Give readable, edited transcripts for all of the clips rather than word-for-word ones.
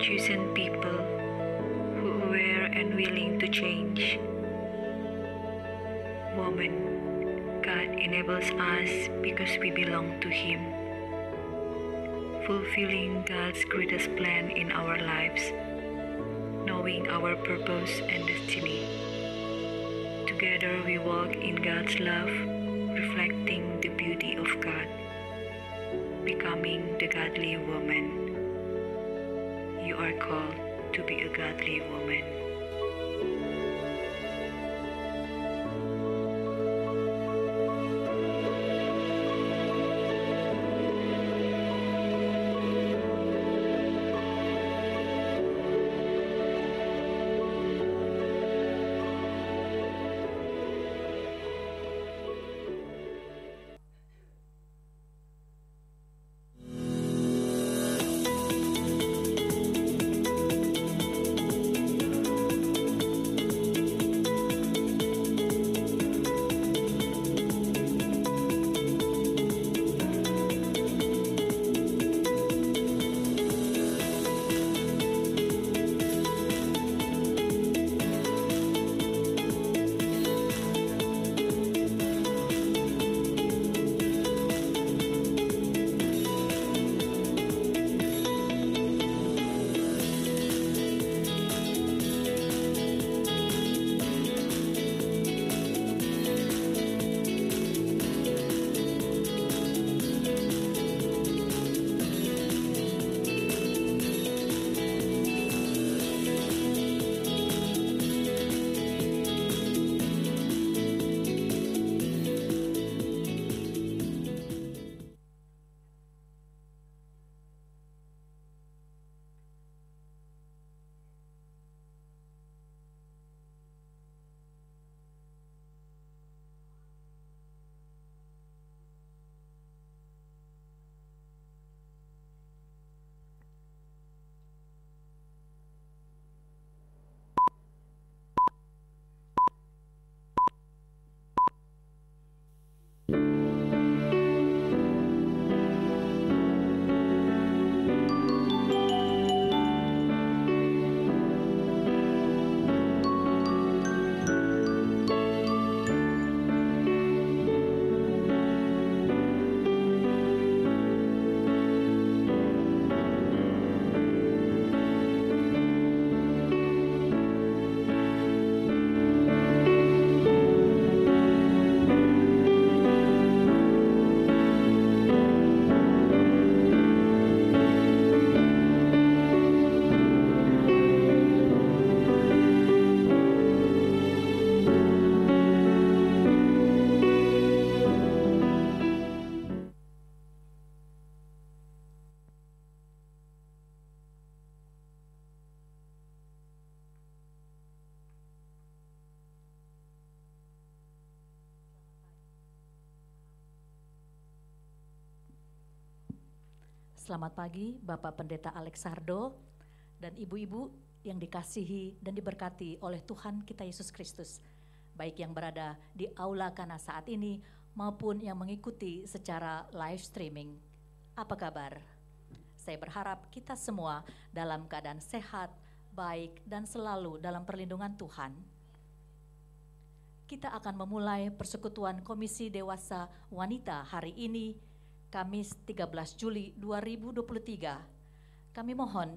chosen people who are aware and willing to change. Woman, God enables us because we belong to Him, fulfilling God's greatest plan in our lives, knowing our purpose and destiny. Together we walk in God's love, reflecting the beauty of God, becoming the godly woman. You are called to be a godly woman. Selamat pagi Bapak Pendeta Alexardo dan ibu-ibu yang dikasihi dan diberkati oleh Tuhan kita Yesus Kristus, baik yang berada di aula Kana saat ini maupun yang mengikuti secara live streaming. Apa kabar? Saya berharap kita semua dalam keadaan sehat, baik dan selalu dalam perlindungan Tuhan. Kita akan memulai persekutuan Komisi Dewasa Wanita hari ini, Kamis 13 Juli 2023. Kami mohon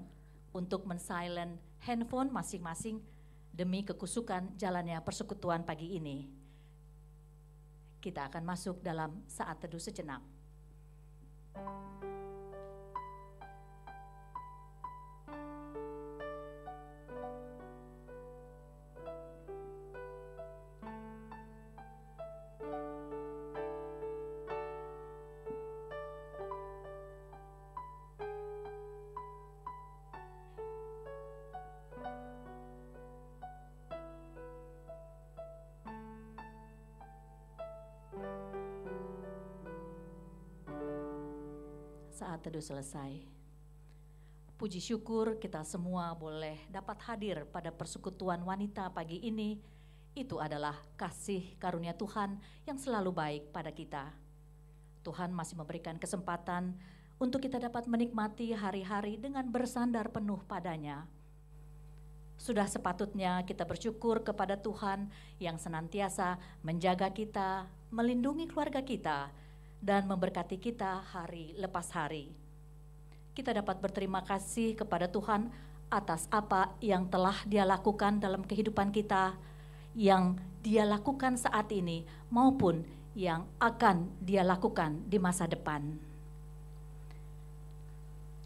untuk men-silent handphone masing-masing demi kekusukan jalannya persekutuan pagi ini. Kita akan masuk dalam saat teduh sejenak. Saat teduh selesai. Puji syukur kita semua boleh dapat hadir pada persekutuan wanita pagi ini. Itu adalah kasih karunia Tuhan yang selalu baik pada kita. Tuhan masih memberikan kesempatan untuk kita dapat menikmati hari-hari dengan bersandar penuh padanya. Sudah sepatutnya kita bersyukur kepada Tuhan yang senantiasa menjaga kita, melindungi keluarga kita, dan memberkati kita hari lepas hari. Kita dapat berterima kasih kepada Tuhan atas apa yang telah Dia lakukan dalam kehidupan kita, yang Dia lakukan saat ini maupun yang akan Dia lakukan di masa depan.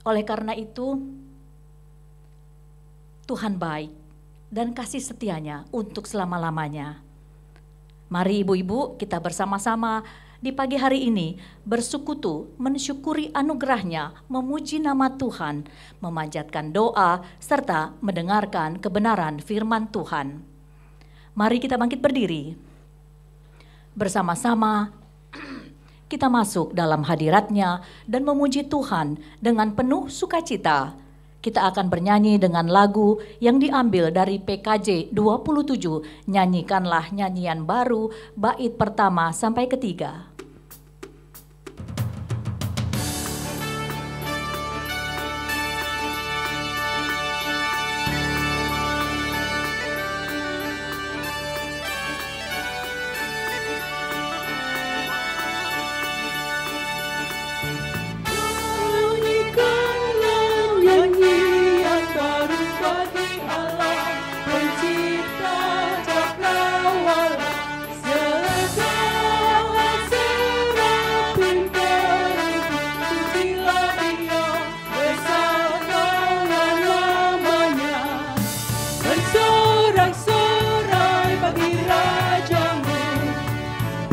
Oleh karena itu, Tuhan baik dan kasih setianya untuk selama-lamanya. Mari ibu-ibu kita bersama-sama di pagi hari ini bersekutu mensyukuri anugerah-Nya, memuji nama Tuhan, memanjatkan doa, serta mendengarkan kebenaran firman Tuhan. Mari kita bangkit berdiri. Bersama-sama kita masuk dalam hadirat-Nya dan memuji Tuhan dengan penuh sukacita. Kita akan bernyanyi dengan lagu yang diambil dari PKJ 27, Nyanyikanlah Nyanyian Baru, bait pertama sampai ketiga.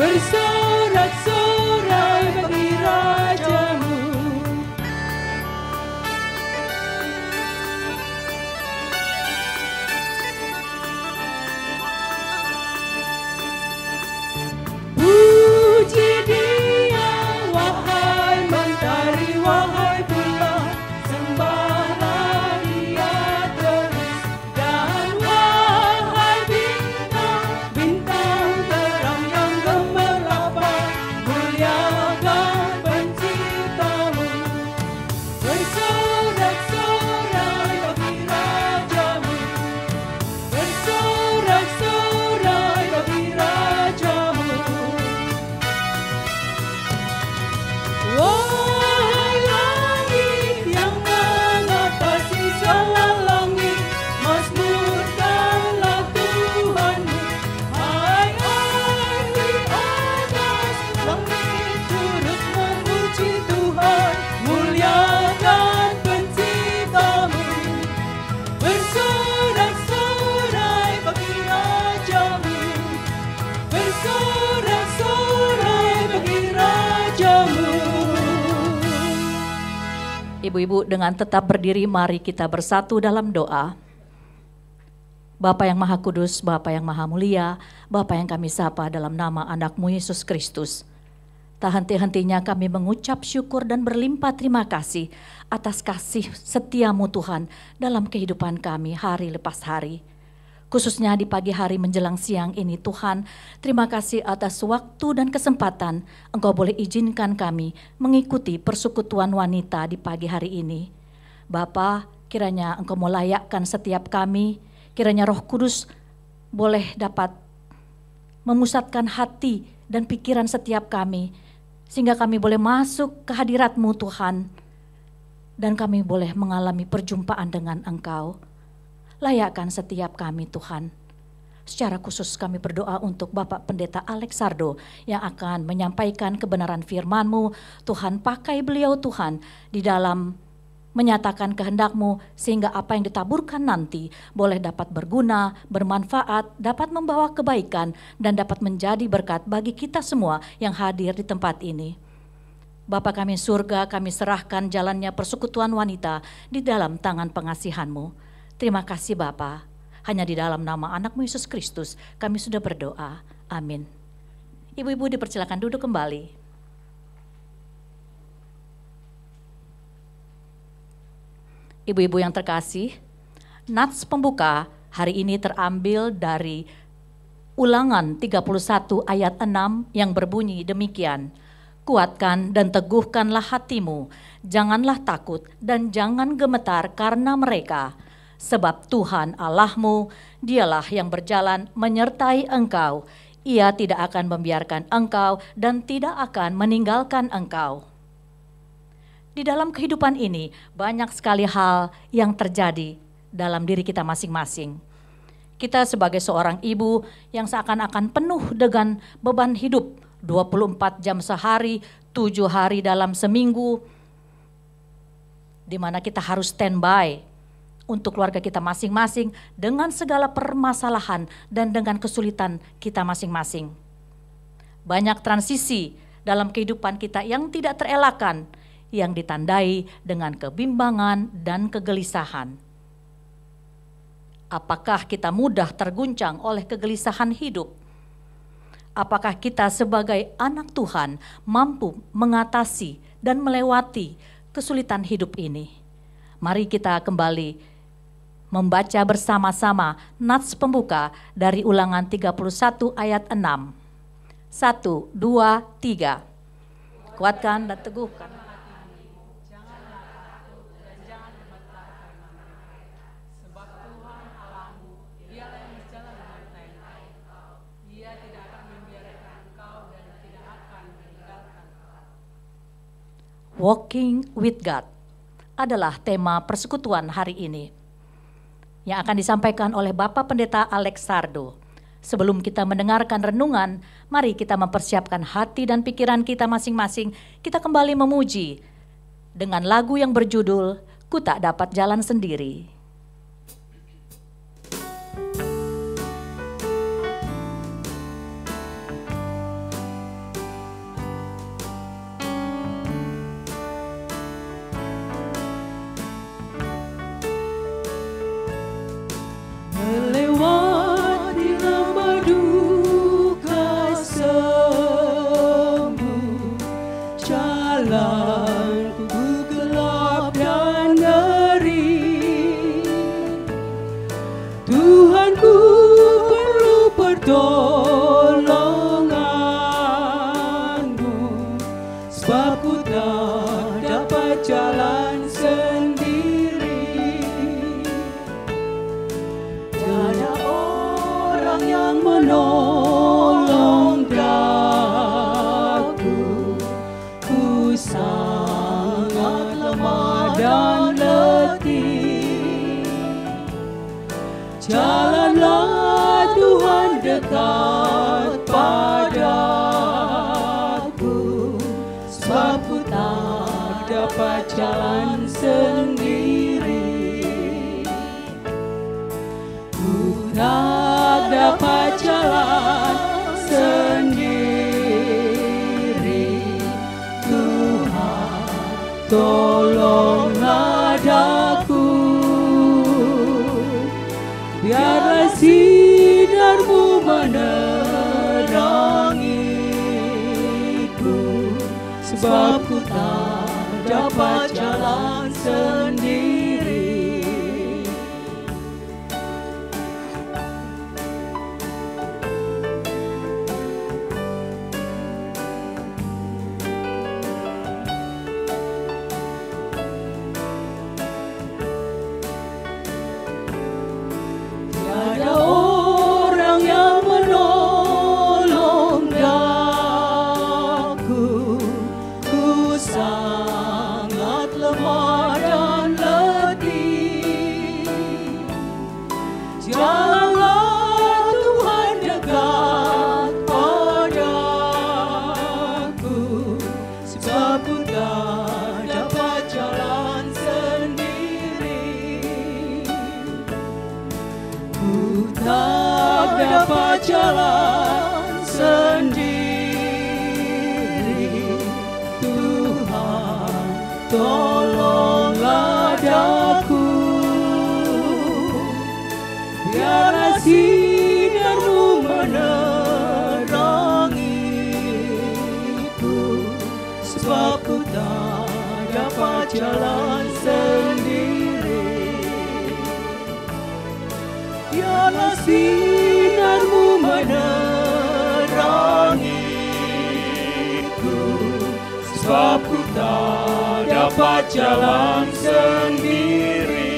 Bersorak-sorai bagi Rajamu. Puji Dia, wahai mentari, wahai bulan, sembahlah Dia terus. Dan wahai bintang-bintang terang yang gemerlapan, muliakan Penciptamu. Bersorak-sorai bagi Rajamu, bersorak-sorai bagi Rajamu. Wahai langit yang mengatasi segala langit, mazmurkanlah Tuhanmu. Hai air di atas langit, turut memuji Tuhan, muliakan Penciptamu. Bersorak-sorai bagi Rajamu, bersorak-sorai bagi Rajamu. Ibu-ibu dengan tetap berdiri, mari kita bersatu dalam doa. Bapa yang Maha Kudus, Bapa yang Maha Mulia, Bapa yang kami sapa dalam nama anak-Mu Yesus Kristus. Tak henti-hentinya kami mengucap syukur dan berlimpah terima kasih atas kasih setia-Mu Tuhan dalam kehidupan kami hari lepas hari. Khususnya di pagi hari menjelang siang ini Tuhan, terima kasih atas waktu dan kesempatan Engkau boleh izinkan kami mengikuti persekutuan wanita di pagi hari ini. Bapa, kiranya Engkau melayakkan setiap kami, kiranya Roh Kudus boleh dapat memusatkan hati dan pikiran setiap kami, sehingga kami boleh masuk ke hadirat-Mu Tuhan, dan kami boleh mengalami perjumpaan dengan Engkau. Layakkan setiap kami Tuhan. Secara khusus kami berdoa untuk Bapak Pendeta Alexardo yang akan menyampaikan kebenaran firman-Mu. Tuhan, pakai beliau Tuhan di dalam menyatakan kehendak-Mu, sehingga apa yang ditaburkan nanti boleh dapat berguna, bermanfaat, dapat membawa kebaikan, dan dapat menjadi berkat bagi kita semua yang hadir di tempat ini. Bapa kami surga, kami serahkan jalannya persekutuan wanita di dalam tangan pengasihan-Mu. Terima kasih Bapa. Hanya di dalam nama anak-Mu Yesus Kristus kami sudah berdoa. Amin. Ibu-ibu dipersilakan duduk kembali. Ibu-ibu yang terkasih, nats pembuka hari ini terambil dari Ulangan 31 ayat 6 yang berbunyi demikian. Kuatkan dan teguhkanlah hatimu, janganlah takut dan jangan gemetar karena mereka. Sebab Tuhan Allahmu, dialah yang berjalan menyertai engkau. Ia tidak akan membiarkan engkau dan tidak akan meninggalkan engkau. Di dalam kehidupan ini banyak sekali hal yang terjadi dalam diri kita masing-masing. Kita sebagai seorang ibu yang seakan-akan penuh dengan beban hidup 24 jam sehari, 7 hari dalam seminggu, di mana kita harus standby untuk keluarga kita masing-masing dengan segala permasalahan dan dengan kesulitan kita masing-masing. Banyak transisi dalam kehidupan kita yang tidak terelakkan, yang ditandai dengan kebimbangan dan kegelisahan. Apakah kita mudah terguncang oleh kegelisahan hidup? Apakah kita sebagai anak Tuhan mampu mengatasi dan melewati kesulitan hidup ini? Mari kita kembali membaca bersama-sama nats pembuka dari Ulangan 31 ayat 6. 1, 2, 3. Kuatkan dan teguhkan. Walking with God adalah tema persekutuan hari ini yang akan disampaikan oleh Bapak Pendeta Alex Sardo. Sebelum kita mendengarkan renungan, mari kita mempersiapkan hati dan pikiran kita masing-masing. Kita kembali memuji dengan lagu yang berjudul Ku Tak Dapat Jalan Sendiri. Melewati lembah duka semu, jalanku gelap dan ngeri. Tuhanku perlu pertolonganmu, sebab ku tak dapat jalan sendiri. Tiada orang yang menolong daku, ku sangat lemah dan letih. Jalanlah Tuhan dekat padaku, sebab ku tak dapat jalan sendiri. Ku tak dapat jalan sendiri. Tuhan, tolonglah daku. Biarlah sinarmu menerangiku, sebab ku tak dapat jalan sendiri. Tiada orang yang menolong daku, ku sangat lemah dan letih. Jalanlah Tuhan dekat padaku, sebab ku tak dapat jalan sendiri. Ku tak dapat jalan sendiri. Tuhan, tolonglah daku. Biarlah sinarmu menerangiku, sebab ku tak dapat jalan sendiri. Biarlah sinarmu menerangiku, sebab ku tak dapat jalan sendiri.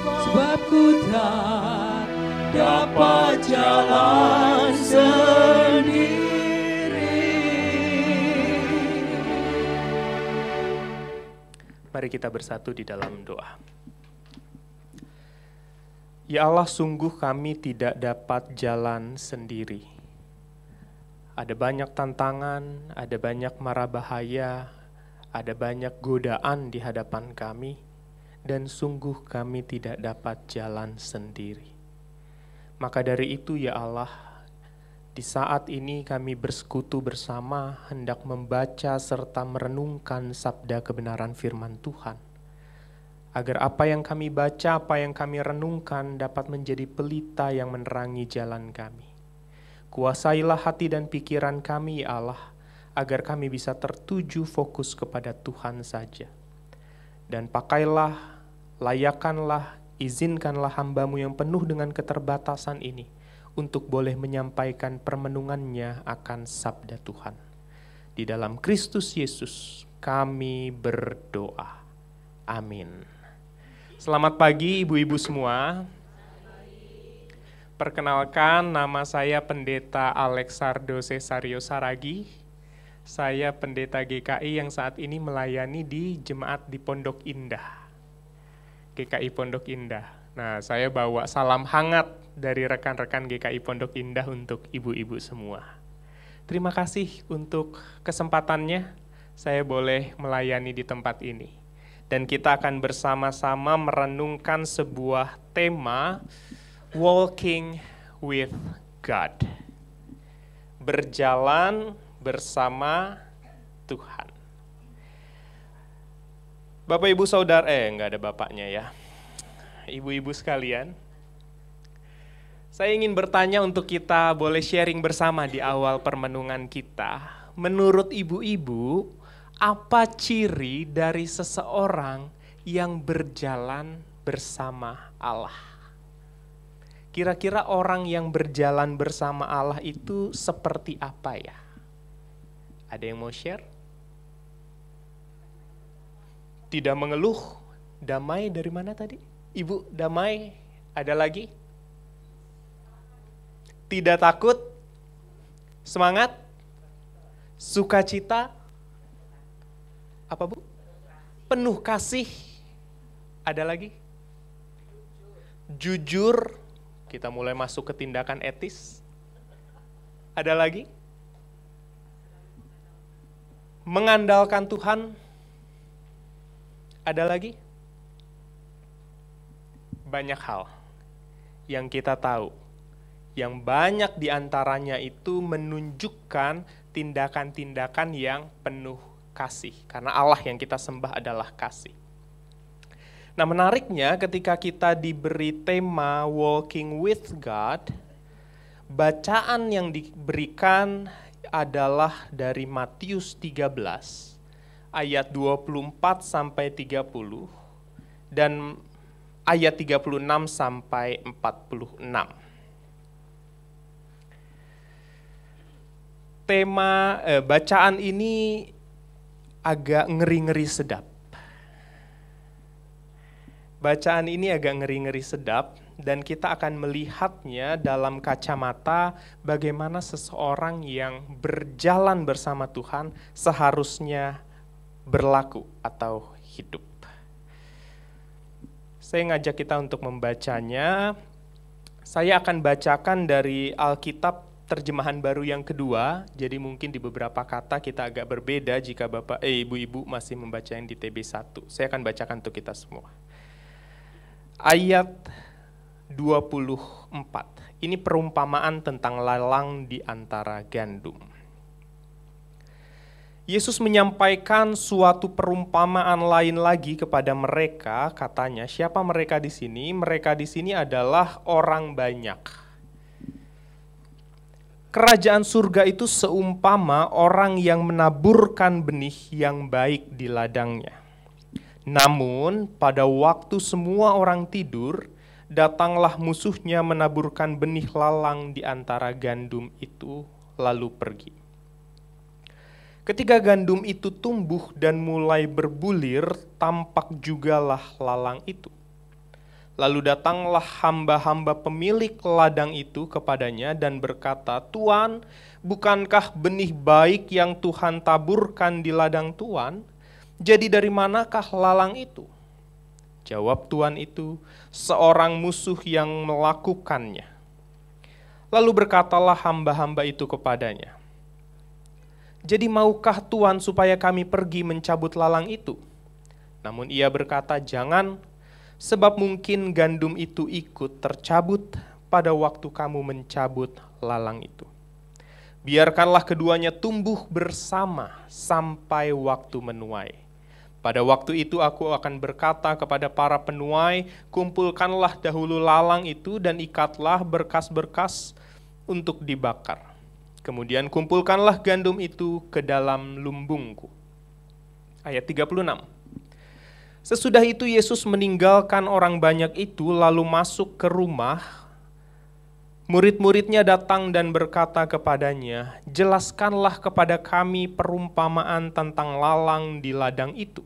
Sebab ku tak dapat jalan sendiri. Mari kita bersatu di dalam doa. Ya Allah, sungguh kami tidak dapat jalan sendiri. Ada banyak tantangan, ada banyak mara bahaya, ada banyak godaan di hadapan kami, dan sungguh kami tidak dapat jalan sendiri. Maka dari itu ya Allah, di saat ini kami bersekutu bersama hendak membaca serta merenungkan sabda kebenaran firman Tuhan. Agar apa yang kami baca, apa yang kami renungkan dapat menjadi pelita yang menerangi jalan kami. Kuasailah hati dan pikiran kami ya Allah, agar kami bisa tertuju fokus kepada Tuhan saja. Dan pakailah, layakanlah, izinkanlah hamba-Mu yang penuh dengan keterbatasan ini, untuk boleh menyampaikan permenungannya akan sabda Tuhan. Di dalam Kristus Yesus kami berdoa. Amin. Selamat pagi ibu-ibu semua. Perkenalkan, nama saya Pendeta Alexardo Cesario Saragi. Saya pendeta GKI yang saat ini melayani di Jemaat di Pondok Indah. GKI Pondok Indah. Nah, saya bawa salam hangat dari rekan-rekan GKI Pondok Indah untuk ibu-ibu semua. Terima kasih untuk kesempatannya saya boleh melayani di tempat ini. Dan kita akan bersama-sama merenungkan sebuah tema Walking with God. Berjalan bersama Tuhan. Bapak Ibu Saudara, enggak ada bapaknya ya. Ibu-ibu sekalian, saya ingin bertanya untuk kita boleh sharing bersama di awal permenungan kita. Menurut ibu-ibu, apa ciri dari seseorang yang berjalan bersama Allah? Kira-kira orang yang berjalan bersama Allah itu seperti apa ya? Ada yang mau share? Tidak mengeluh, damai dari mana tadi? Ibu, damai, ada lagi? Tidak takut, semangat, sukacita, apa Bu? Penuh kasih, ada lagi? Jujur, kita mulai masuk ke tindakan etis, ada lagi? Mengandalkan Tuhan, ada lagi? Banyak hal yang kita tahu, yang banyak diantaranya itu menunjukkan tindakan-tindakan yang penuh kasih. Karena Allah yang kita sembah adalah kasih. Nah, menariknya ketika kita diberi tema Walking with God, bacaan yang diberikan adalah dari Matius 13 ayat 24 sampai 30 dan ayat 36 sampai 46. Tema bacaan ini agak ngeri-ngeri sedap. Bacaan ini agak ngeri-ngeri sedap dan kita akan melihatnya dalam kacamata bagaimana seseorang yang berjalan bersama Tuhan seharusnya berlaku atau hidup. Saya ngajak kita untuk membacanya. Saya akan bacakan dari Alkitab terjemahan baru yang kedua, jadi mungkin di beberapa kata kita agak berbeda jika Bapak Ibu-ibu masih membaca yang di TB1. Saya akan bacakan untuk kita semua. Ayat 24. Ini perumpamaan tentang lalang di antara gandum. Yesus menyampaikan suatu perumpamaan lain lagi kepada mereka, katanya, siapa mereka di sini? Mereka di sini adalah orang banyak. Kerajaan surga itu seumpama orang yang menaburkan benih yang baik di ladangnya. Namun, pada waktu semua orang tidur, datanglah musuhnya menaburkan benih lalang di antara gandum itu, lalu pergi. Ketika gandum itu tumbuh dan mulai berbulir, tampak jugalah lalang itu. Lalu datanglah hamba-hamba pemilik ladang itu kepadanya dan berkata, "Tuan, bukankah benih baik yang Tuhan taburkan di ladang Tuan? Jadi dari manakah lalang itu?" Jawab tuan itu, "Seorang musuh yang melakukannya." Lalu berkatalah hamba-hamba itu kepadanya, "Jadi maukah Tuan supaya kami pergi mencabut lalang itu?" Namun ia berkata, "Jangan, sebab mungkin gandum itu ikut tercabut pada waktu kamu mencabut lalang itu. Biarkanlah keduanya tumbuh bersama sampai waktu menuai. Pada waktu itu aku akan berkata kepada para penuai, kumpulkanlah dahulu lalang itu dan ikatlah berkas-berkas untuk dibakar. Kemudian kumpulkanlah gandum itu ke dalam lumbungku." Ayat 36. Sesudah itu Yesus meninggalkan orang banyak itu lalu masuk ke rumah. Murid-muridnya datang dan berkata kepadanya, "Jelaskanlah kepada kami perumpamaan tentang lalang di ladang itu."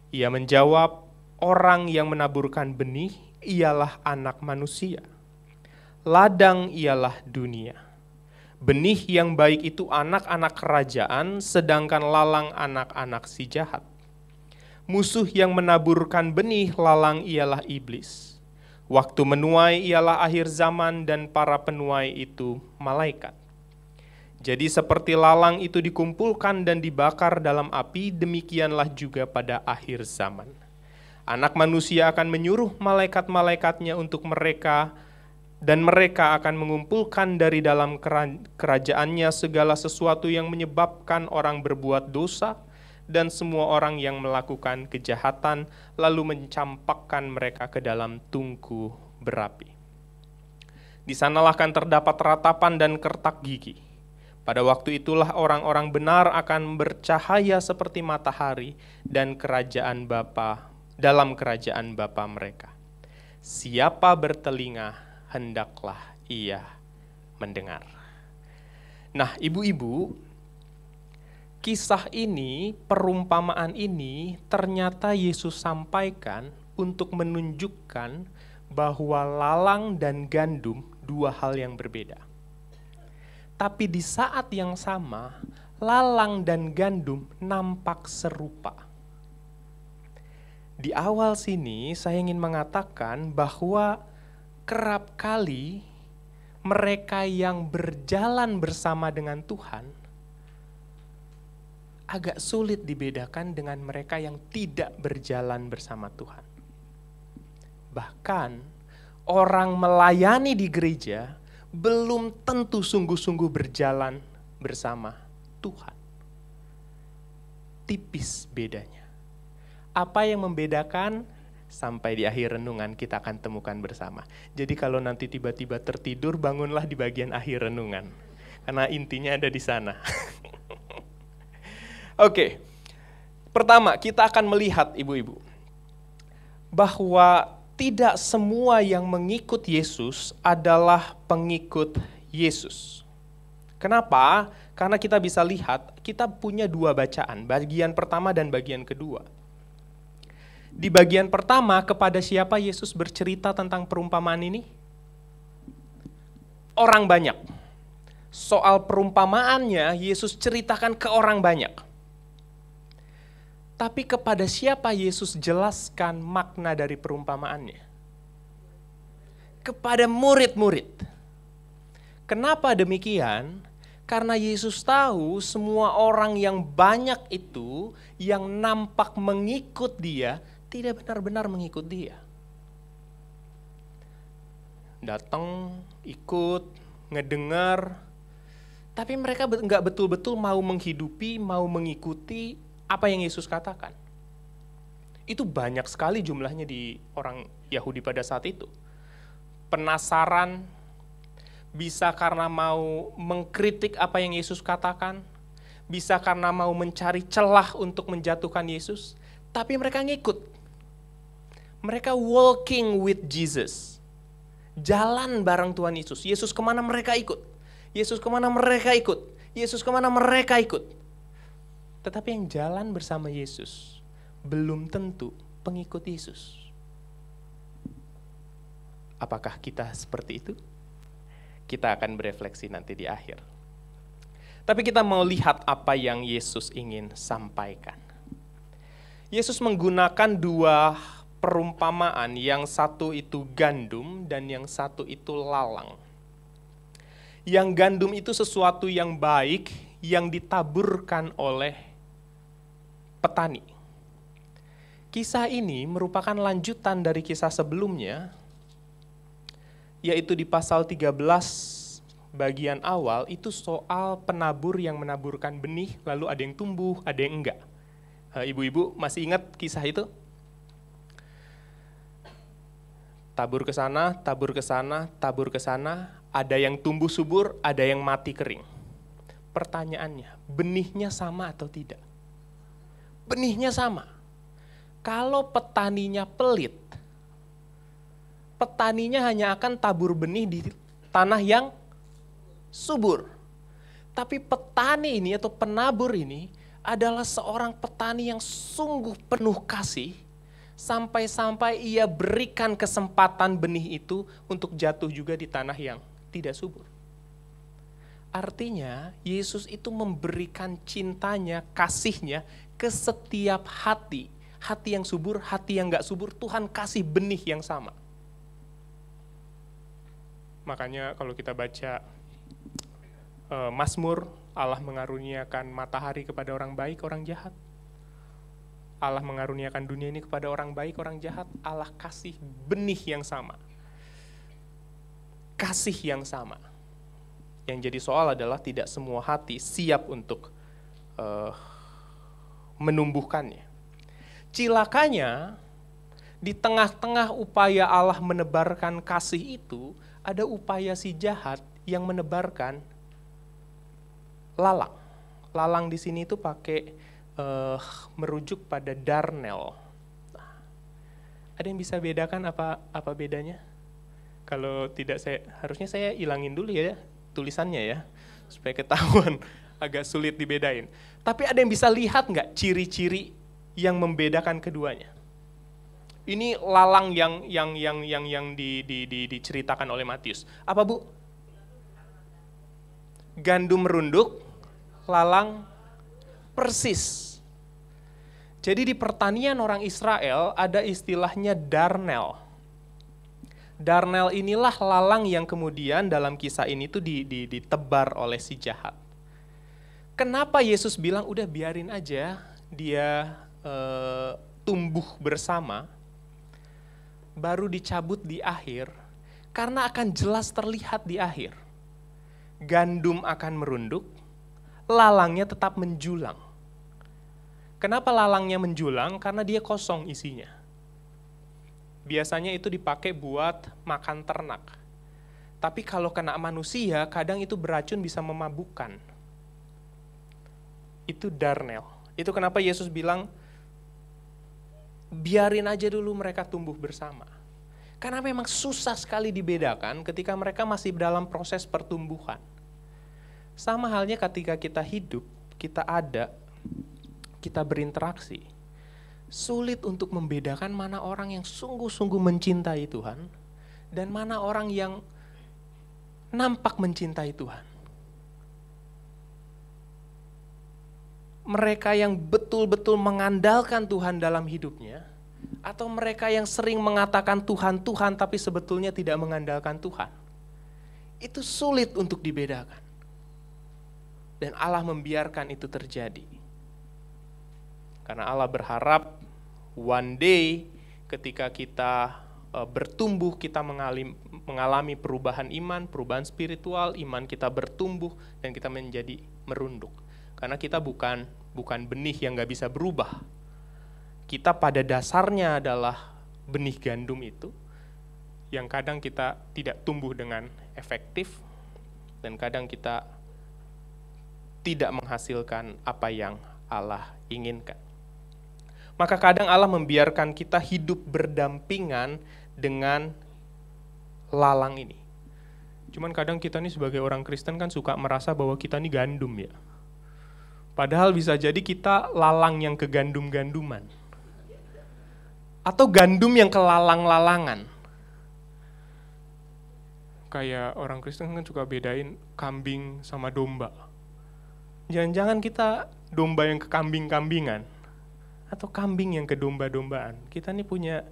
Ia menjawab, "Orang yang menaburkan benih ialah Anak Manusia. Ladang ialah dunia. Benih yang baik itu anak-anak kerajaan, sedangkan lalang anak-anak si jahat. Musuh yang menaburkan benih lalang ialah iblis. Waktu menuai ialah akhir zaman dan para penuai itu malaikat. Jadi seperti lalang itu dikumpulkan dan dibakar dalam api, demikianlah juga pada akhir zaman. Anak Manusia akan menyuruh malaikat-malaikatnya untuk mereka, dan mereka akan mengumpulkan dari dalam kerajaannya segala sesuatu yang menyebabkan orang berbuat dosa, dan semua orang yang melakukan kejahatan, lalu mencampakkan mereka ke dalam tungku berapi. Di sanalah akan terdapat ratapan dan kertak gigi. Pada waktu itulah orang-orang benar akan bercahaya seperti matahari dan dalam kerajaan Bapa mereka. Siapa bertelinga, hendaklah ia mendengar. Nah, ibu-ibu, kisah ini, perumpamaan ini ternyata Yesus sampaikan untuk menunjukkan bahwa lalang dan gandum dua hal yang berbeda. Tapi di saat yang sama, lalang dan gandum nampak serupa. Di awal sini saya ingin mengatakan bahwa kerap kali mereka yang berjalan bersama dengan Tuhan agak sulit dibedakan dengan mereka yang tidak berjalan bersama Tuhan. Bahkan orang melayani di gereja belum tentu sungguh-sungguh berjalan bersama Tuhan. Tipis bedanya. Apa yang membedakan? Sampai di akhir renungan kita akan temukan bersama. Jadi kalau nanti tiba-tiba tertidur, bangunlah di bagian akhir renungan. Karena intinya ada di sana. Oke, pertama kita akan melihat ibu-ibu bahwa tidak semua yang mengikut Yesus adalah pengikut Yesus. Kenapa? Karena kita bisa lihat, kita punya dua bacaan, bagian pertama dan bagian kedua. Di bagian pertama, kepada siapa Yesus bercerita tentang perumpamaan ini? Orang banyak. Soal perumpamaannya, Yesus ceritakan ke orang banyak. Tapi kepada siapa Yesus jelaskan makna dari perumpamaannya? Kepada murid-murid. Kenapa demikian? Karena Yesus tahu semua orang yang banyak itu, yang nampak mengikut dia, tidak benar-benar mengikut dia. Datang, ikut, ngedengar, tapi mereka nggak betul-betul mau menghidupi, mau mengikuti apa yang Yesus katakan. Itu banyak sekali jumlahnya di orang Yahudi pada saat itu. Penasaran, bisa karena mau mengkritik apa yang Yesus katakan, bisa karena mau mencari celah untuk menjatuhkan Yesus, tapi mereka ngikut. Mereka walking with Jesus. Jalan bareng Tuhan Yesus. Yesus kemana mereka ikut. Yesus kemana mereka ikut. Yesus kemana mereka ikut. Tetapi yang jalan bersama Yesus belum tentu pengikut Yesus. Apakah kita seperti itu? Kita akan berefleksi nanti di akhir. Tapi kita mau lihat apa yang Yesus ingin sampaikan. Yesus menggunakan dua perumpamaan, yang satu itu gandum dan yang satu itu lalang. Yang gandum itu sesuatu yang baik yang ditaburkan oleh petani. Kisah ini merupakan lanjutan dari kisah sebelumnya, yaitu di pasal 13 bagian awal itu soal penabur yang menaburkan benih, lalu ada yang tumbuh, ada yang enggak. Ibu-ibu masih ingat kisah itu? Tabur ke sana, tabur ke sana, tabur ke sana, ada yang tumbuh subur, ada yang mati kering. Pertanyaannya, benihnya sama atau tidak? Benihnya sama. Kalau petaninya pelit, petaninya hanya akan tabur benih di tanah yang subur. Tapi petani ini atau penabur ini adalah seorang petani yang sungguh penuh kasih, sampai-sampai ia berikan kesempatan benih itu untuk jatuh juga di tanah yang tidak subur. Artinya Yesus itu memberikan cintanya, kasihnya ke setiap hati. Hati yang subur, hati yang gak subur, Tuhan kasih benih yang sama. Makanya kalau kita baca Mazmur, Allah mengaruniakan matahari kepada orang baik, orang jahat. Allah mengaruniakan dunia ini kepada orang baik, orang jahat. Allah kasih benih yang sama. Kasih yang sama. Yang jadi soal adalah tidak semua hati siap untuk menumbuhkannya. Cilakanya, di tengah-tengah upaya Allah menebarkan kasih itu, ada upaya si jahat yang menebarkan lalang. Lalang di sini itu pakai merujuk pada darnel. Ada yang bisa bedakan apa bedanya? Kalau tidak, harusnya saya ilangin dulu ya tulisannya ya, supaya ketahuan, agak sulit dibedain. Tapi ada yang bisa lihat nggak ciri-ciri yang membedakan keduanya? Ini lalang yang diceritakan oleh Matius. Apa Bu? Gandum merunduk, lalang persis. Jadi di pertanian orang Israel ada istilahnya darnel. Darnel inilah lalang yang kemudian dalam kisah ini tuh ditebar oleh si jahat. Kenapa Yesus bilang udah biarin aja dia tumbuh bersama, baru dicabut di akhir? Karena akan jelas terlihat di akhir. Gandum akan merunduk, lalangnya tetap menjulang. Kenapa lalangnya menjulang? Karena dia kosong isinya. Biasanya itu dipakai buat makan ternak. Tapi kalau kena manusia, kadang itu beracun, bisa memabukkan. Itu darnel. Itu kenapa Yesus bilang, biarin aja dulu mereka tumbuh bersama. Karena memang susah sekali dibedakan ketika mereka masih dalam proses pertumbuhan. Sama halnya ketika kita hidup, kita ada, kita berinteraksi. Sulit untuk membedakan mana orang yang sungguh-sungguh mencintai Tuhan dan mana orang yang nampak mencintai Tuhan. Mereka yang betul-betul mengandalkan Tuhan dalam hidupnya, atau mereka yang sering mengatakan Tuhan, Tuhan, tapi sebetulnya tidak mengandalkan Tuhan. Itu sulit untuk dibedakan. Dan Allah membiarkan itu terjadi. Karena Allah berharap one day ketika kita bertumbuh, kita mengalami perubahan iman, perubahan spiritual, iman kita bertumbuh dan kita menjadi merunduk. Karena kita bukan benih yang gak bisa berubah. Kita pada dasarnya adalah benih gandum itu, yang kadang kita tidak tumbuh dengan efektif, dan kadang kita tidak menghasilkan apa yang Allah inginkan. Maka kadang Allah membiarkan kita hidup berdampingan dengan lalang ini. Cuman kadang kita nih sebagai orang Kristen kan suka merasa bahwa kita nih gandum ya. Padahal bisa jadi kita lalang yang ke gandum-ganduman. Atau gandum yang ke lalang-lalangan. Kayak orang Kristen kan suka bedain kambing sama domba. Jangan-jangan kita domba yang ke kambing-kambingan. Atau kambing yang ke domba-dombaan. Kita nih punya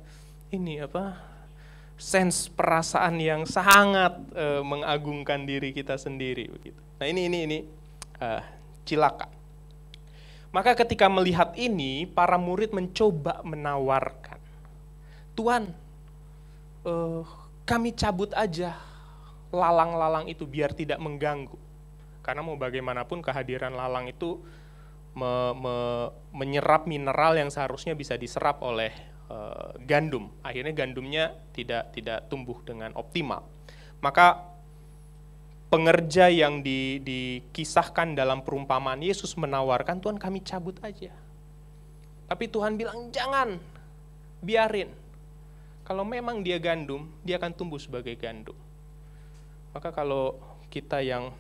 sense perasaan yang sangat mengagungkan diri kita sendiri begitu. Nah ini cilaka. Maka ketika melihat ini, para murid mencoba menawarkan, Tuhan, kami cabut aja lalang-lalang itu biar tidak mengganggu. Karena mau bagaimanapun kehadiran lalang itu menyerap mineral yang seharusnya bisa diserap oleh gandum. Akhirnya gandumnya tidak tumbuh dengan optimal. Maka pengerja yang dikisahkan dalam perumpamaan Yesus menawarkan, Tuhan kami cabut aja. Tapi Tuhan bilang jangan, biarin. Kalau memang dia gandum, dia akan tumbuh sebagai gandum. Maka kalau kita yang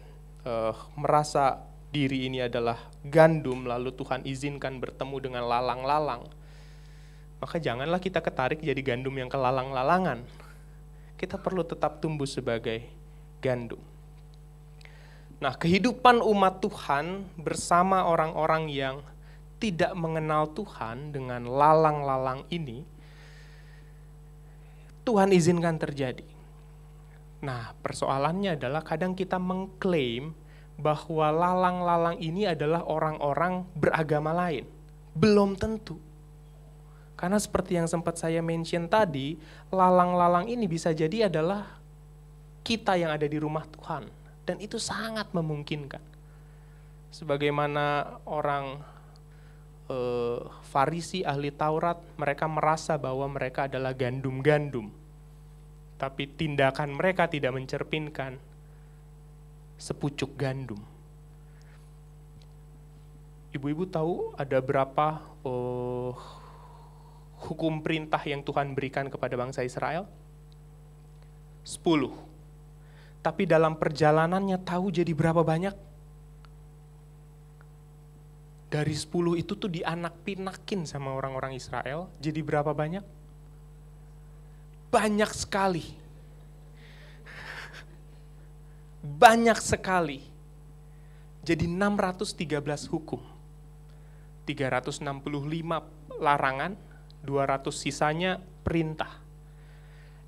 merasa diri ini adalah gandum, lalu Tuhan izinkan bertemu dengan lalang-lalang, maka janganlah kita ketarik jadi gandum yang kelalang-lalangan. Kita perlu tetap tumbuh sebagai gandum. Nah, kehidupan umat Tuhan bersama orang-orang yang tidak mengenal Tuhan dengan lalang-lalang ini, Tuhan izinkan terjadi. Nah, persoalannya adalah kadang kita mengklaim bahwa lalang-lalang ini adalah orang-orang beragama lain. Belum tentu. Karena seperti yang sempat saya mention tadi, lalang-lalang ini bisa jadi adalah kita yang ada di rumah Tuhan. Dan itu sangat memungkinkan. Sebagaimana orang Farisi, ahli Taurat, mereka merasa bahwa mereka adalah gandum-gandum. Tapi tindakan mereka tidak mencerminkan sepucuk gandum. Ibu-ibu tahu ada berapa hukum perintah yang Tuhan berikan kepada bangsa Israel? 10. Tapi dalam perjalanannya tahu jadi berapa banyak? Dari 10 itu tuh dianak-pinakin sama orang-orang Israel, jadi berapa banyak? Banyak sekali. Banyak sekali. Jadi 613 hukum. 365 larangan, 200 sisanya perintah.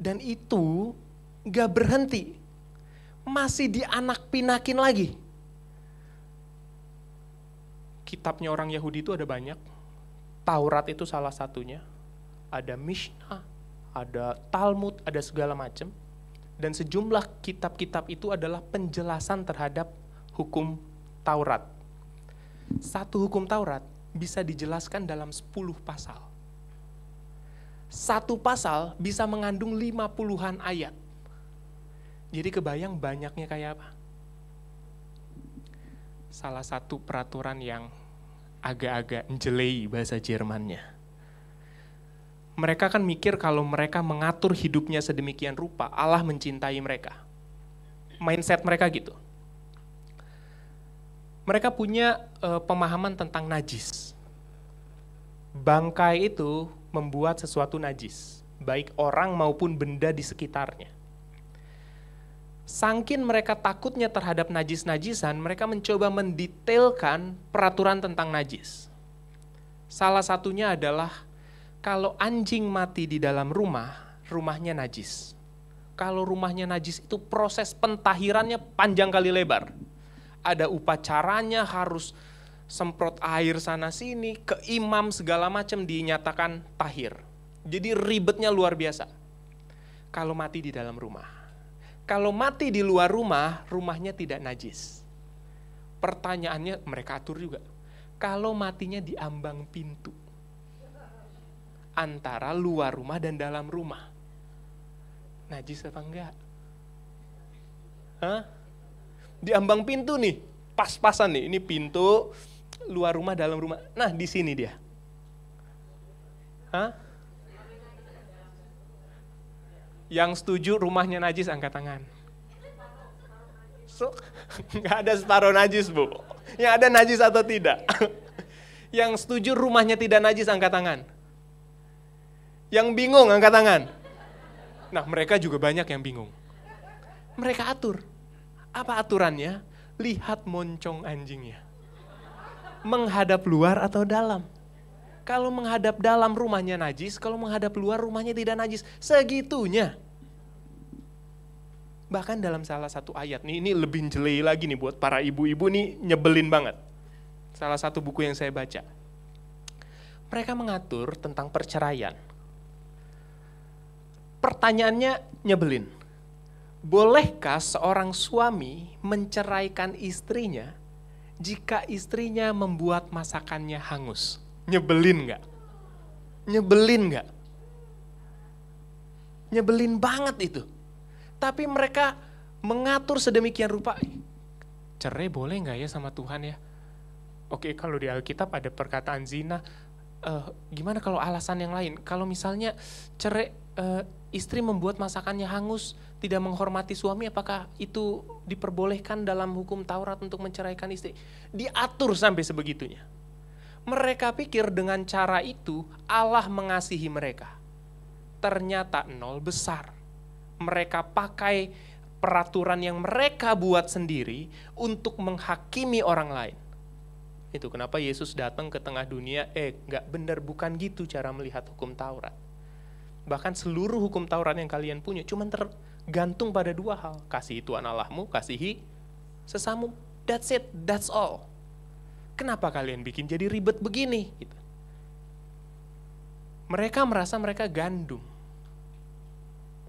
Dan itu gak berhenti. Masih dianak-pinakin lagi. Kitabnya orang Yahudi itu ada banyak. Taurat itu salah satunya. Ada Mishnah, ada Talmud, ada segala macam. Dan sejumlah kitab-kitab itu adalah penjelasan terhadap hukum Taurat. Satu hukum Taurat bisa dijelaskan dalam 10 pasal. Satu pasal bisa mengandung 50-an ayat. Jadi kebayang banyaknya kayak apa? Salah satu peraturan yang agak-agak jelei bahasa Jermannya. Mereka kan mikir kalau mereka mengatur hidupnya sedemikian rupa, Allah mencintai mereka. Mindset mereka gitu. Mereka punya pemahaman tentang najis. Bangkai itu membuat sesuatu najis, baik orang maupun benda di sekitarnya. Sangkin mereka takutnya terhadap najis-najisan, mereka mencoba mendetailkan peraturan tentang najis. Salah satunya adalah kalau anjing mati di dalam rumah, rumahnya najis. Kalau rumahnya najis itu proses pentahirannya panjang kali lebar. Ada upacaranya, harus semprot air sana sini, ke imam segala macam dinyatakan tahir. Jadi ribetnya luar biasa. Kalau mati di dalam rumah. Kalau mati di luar rumah, rumahnya tidak najis. Pertanyaannya mereka atur juga. Kalau matinya di ambang pintu. Antara luar rumah dan dalam rumah. Najis apa enggak? Hah? Di ambang pintu nih, pas-pasan nih. Ini pintu, luar rumah, dalam rumah. Nah, di sini dia. Hah? Yang setuju rumahnya najis, angkat tangan. So, enggak ada separuh najis, Bu. Yang ada najis atau tidak? Yang setuju rumahnya tidak najis angkat tangan. Yang bingung angkat tangan. Nah, mereka juga banyak yang bingung. Mereka atur. Apa aturannya? Lihat moncong anjingnya. Menghadap luar atau dalam? Kalau menghadap dalam rumahnya najis, kalau menghadap luar rumahnya tidak najis. Segitunya. Bahkan dalam salah satu ayat, ini lebih jeli lagi nih buat para ibu-ibu nih, nyebelin banget. Salah satu buku yang saya baca. Mereka mengatur tentang perceraian. Pertanyaannya nyebelin. Bolehkah seorang suami menceraikan istrinya jika istrinya membuat masakannya hangus? Nyebelin nggak? Nyebelin nggak? Nyebelin banget itu. Tapi mereka mengatur sedemikian rupa. Cerai boleh nggak ya sama Tuhan ya? Oke, kalau di Alkitab ada perkataan zina. Gimana kalau alasan yang lain? Kalau misalnya cerai, istri membuat masakannya hangus, tidak menghormati suami, apakah itu diperbolehkan dalam hukum Taurat untuk menceraikan istri? Diatur sampai sebegitunya. Mereka pikir dengan cara itu Allah mengasihi mereka. Ternyata nol besar. Mereka pakai peraturan yang mereka buat sendiri untuk menghakimi orang lain. Itu kenapa Yesus datang ke tengah dunia, enggak benar, bukan gitu cara melihat hukum Taurat. Bahkan seluruh hukum Taurat yang kalian punya cuma tergantung pada dua hal. Kasihi Tuhan Allahmu, kasihi sesamu. That's it, that's all. Kenapa kalian bikin jadi ribet begini? Gitu. Mereka merasa mereka gandum.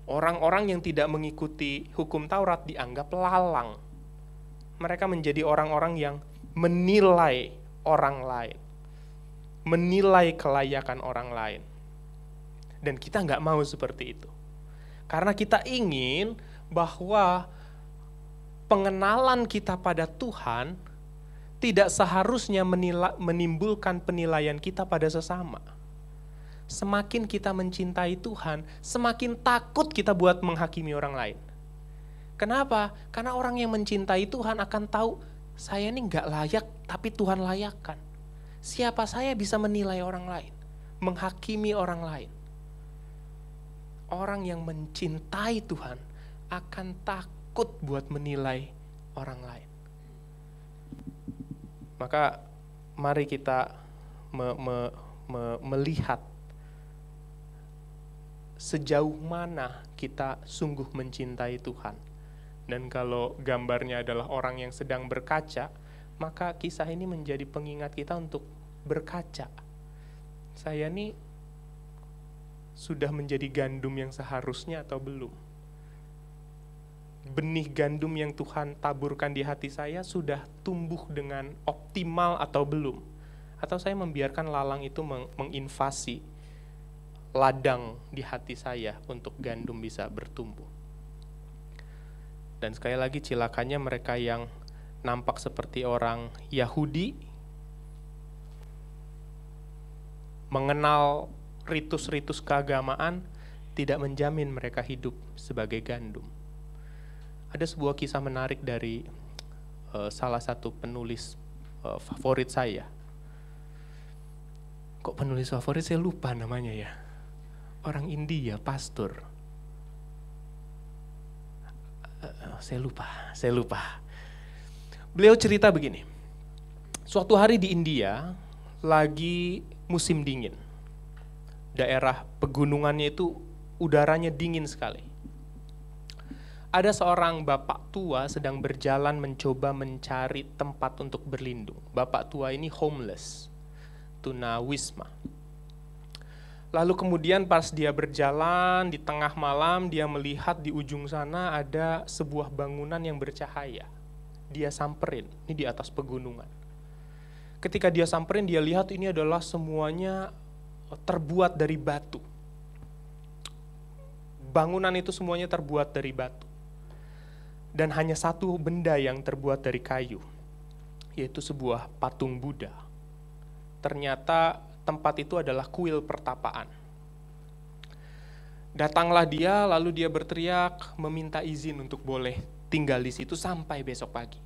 Orang-orang yang tidak mengikuti hukum Taurat dianggap lalang. Mereka menjadi orang-orang yang menilai orang lain. Menilai kelayakan orang lain. Dan kita nggak mau seperti itu. Karena kita ingin bahwa pengenalan kita pada Tuhan tidak seharusnya menimbulkan penilaian kita pada sesama. Semakin kita mencintai Tuhan, semakin takut kita buat menghakimi orang lain. Kenapa? Karena orang yang mencintai Tuhan akan tahu, saya ini nggak layak, tapi Tuhan layakkan. Siapa saya bisa menilai orang lain, menghakimi orang lain? Orang yang mencintai Tuhan akan takut buat menilai orang lain. Maka mari kita melihat sejauh mana kita sungguh mencintai Tuhan. Dan kalau gambarnya adalah orang yang sedang berkaca, maka kisah ini menjadi pengingat kita untuk berkaca. Saya nih sudah menjadi gandum yang seharusnya atau belum? Benih gandum yang Tuhan taburkan di hati saya sudah tumbuh dengan optimal atau belum? Atau saya membiarkan lalang itu menginvasi ladang di hati saya untuk gandum bisa bertumbuh. Dan sekali lagi cilakanya mereka yang nampak seperti orang Yahudi, mengenal ritus-ritus keagamaan, tidak menjamin mereka hidup sebagai gandum. Ada sebuah kisah menarik dari salah satu penulis favorit saya. Kok penulis favorit saya lupa namanya ya. Orang India, pastor. Saya lupa. Beliau cerita begini. Suatu hari di India lagi musim dingin. Daerah pegunungannya itu udaranya dingin sekali. Ada seorang bapak tua sedang berjalan mencoba mencari tempat untuk berlindung. Bapak tua ini homeless, tunawisma. Lalu kemudian pas dia berjalan di tengah malam, dia melihat di ujung sana ada sebuah bangunan yang bercahaya. Dia samperin, ini di atas pegunungan. Ketika dia samperin, dia lihat ini adalah semuanya terbuat dari batu. Bangunan itu semuanya terbuat dari batu. Dan hanya satu benda yang terbuat dari kayu, yaitu sebuah patung Buddha. Ternyata tempat itu adalah kuil pertapaan. Datanglah dia, lalu dia berteriak meminta izin untuk boleh tinggal di situ sampai besok pagi.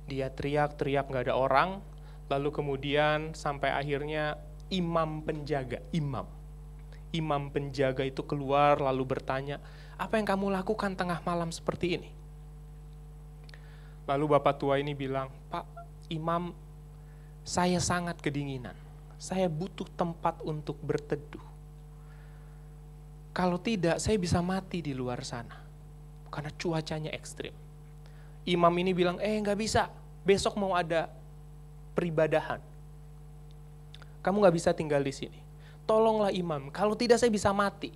Dia teriak-teriak gak ada orang, lalu kemudian sampai akhirnya imam penjaga itu keluar lalu bertanya, apa yang kamu lakukan tengah malam seperti ini? Lalu bapak tua ini bilang, Pak Imam, saya sangat kedinginan, saya butuh tempat untuk berteduh. Kalau tidak, saya bisa mati di luar sana, karena cuacanya ekstrim. Imam ini bilang, nggak bisa, besok mau ada peribadahan. Kamu nggak bisa tinggal di sini. Tolonglah imam, kalau tidak saya bisa mati.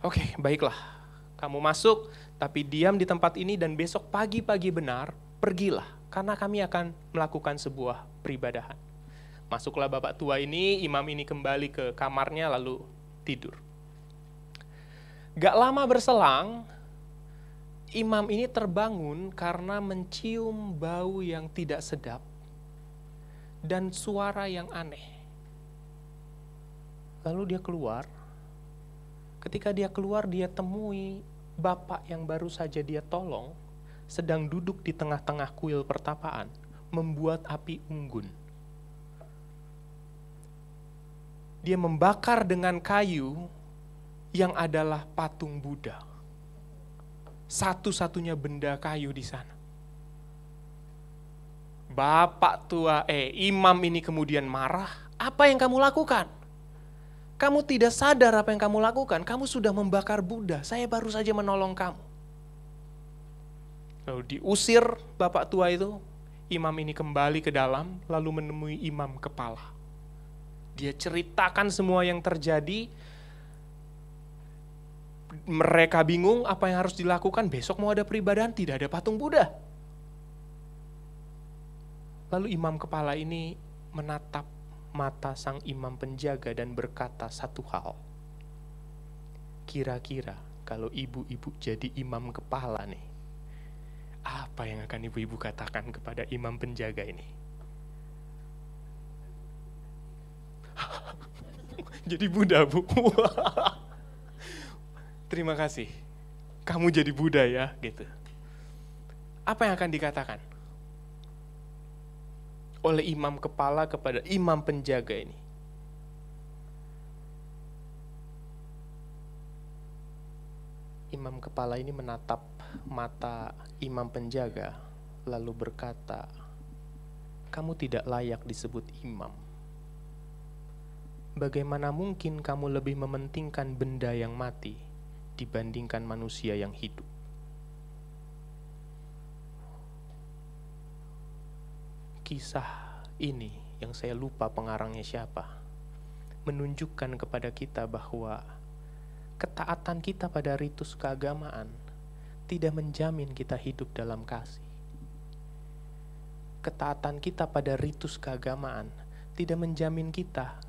Oke, baiklah. Kamu masuk, tapi diam di tempat ini dan besok pagi-pagi benar, pergilah. Karena kami akan melakukan sebuah peribadahan. Masuklah bapak tua ini, imam ini kembali ke kamarnya lalu tidur. Gak lama berselang, imam ini terbangun karena mencium bau yang tidak sedap dan suara yang aneh. Lalu dia keluar. Ketika dia keluar, dia temui bapak yang baru saja dia tolong sedang duduk di tengah-tengah kuil pertapaan membuat api unggun. Dia membakar dengan kayu yang adalah patung Buddha. Satu-satunya benda kayu di sana. Bapak tua, imam ini kemudian marah. Apa yang kamu lakukan? Kamu tidak sadar apa yang kamu lakukan. Kamu sudah membakar Buddha. Saya baru saja menolong kamu. Lalu diusir bapak tua itu. Imam ini kembali ke dalam. Lalu menemui imam kepala. Dia ceritakan semua yang terjadi. Mereka bingung apa yang harus dilakukan. Besok mau ada peribadahan, tidak ada patung Buddha. Lalu imam kepala ini menatap mata sang imam penjaga dan berkata satu hal. Kira-kira kalau ibu-ibu jadi imam kepala nih, apa yang akan ibu-ibu katakan kepada imam penjaga ini? Jadi Buddha, Bu. Terima kasih. Kamu jadi Buddha ya, gitu. Apa yang akan dikatakan oleh imam kepala kepada imam penjaga ini? Imam kepala ini menatap mata imam penjaga lalu berkata, kamu tidak layak disebut imam. Bagaimana mungkin kamu lebih mementingkan benda yang mati dibandingkan manusia yang hidup? Kisah ini yang saya lupa pengarangnya siapa, menunjukkan kepada kita bahwa ketaatan kita pada ritus keagamaan tidak menjamin kita hidup dalam kasih. Ketaatan kita pada ritus keagamaan tidak menjamin kita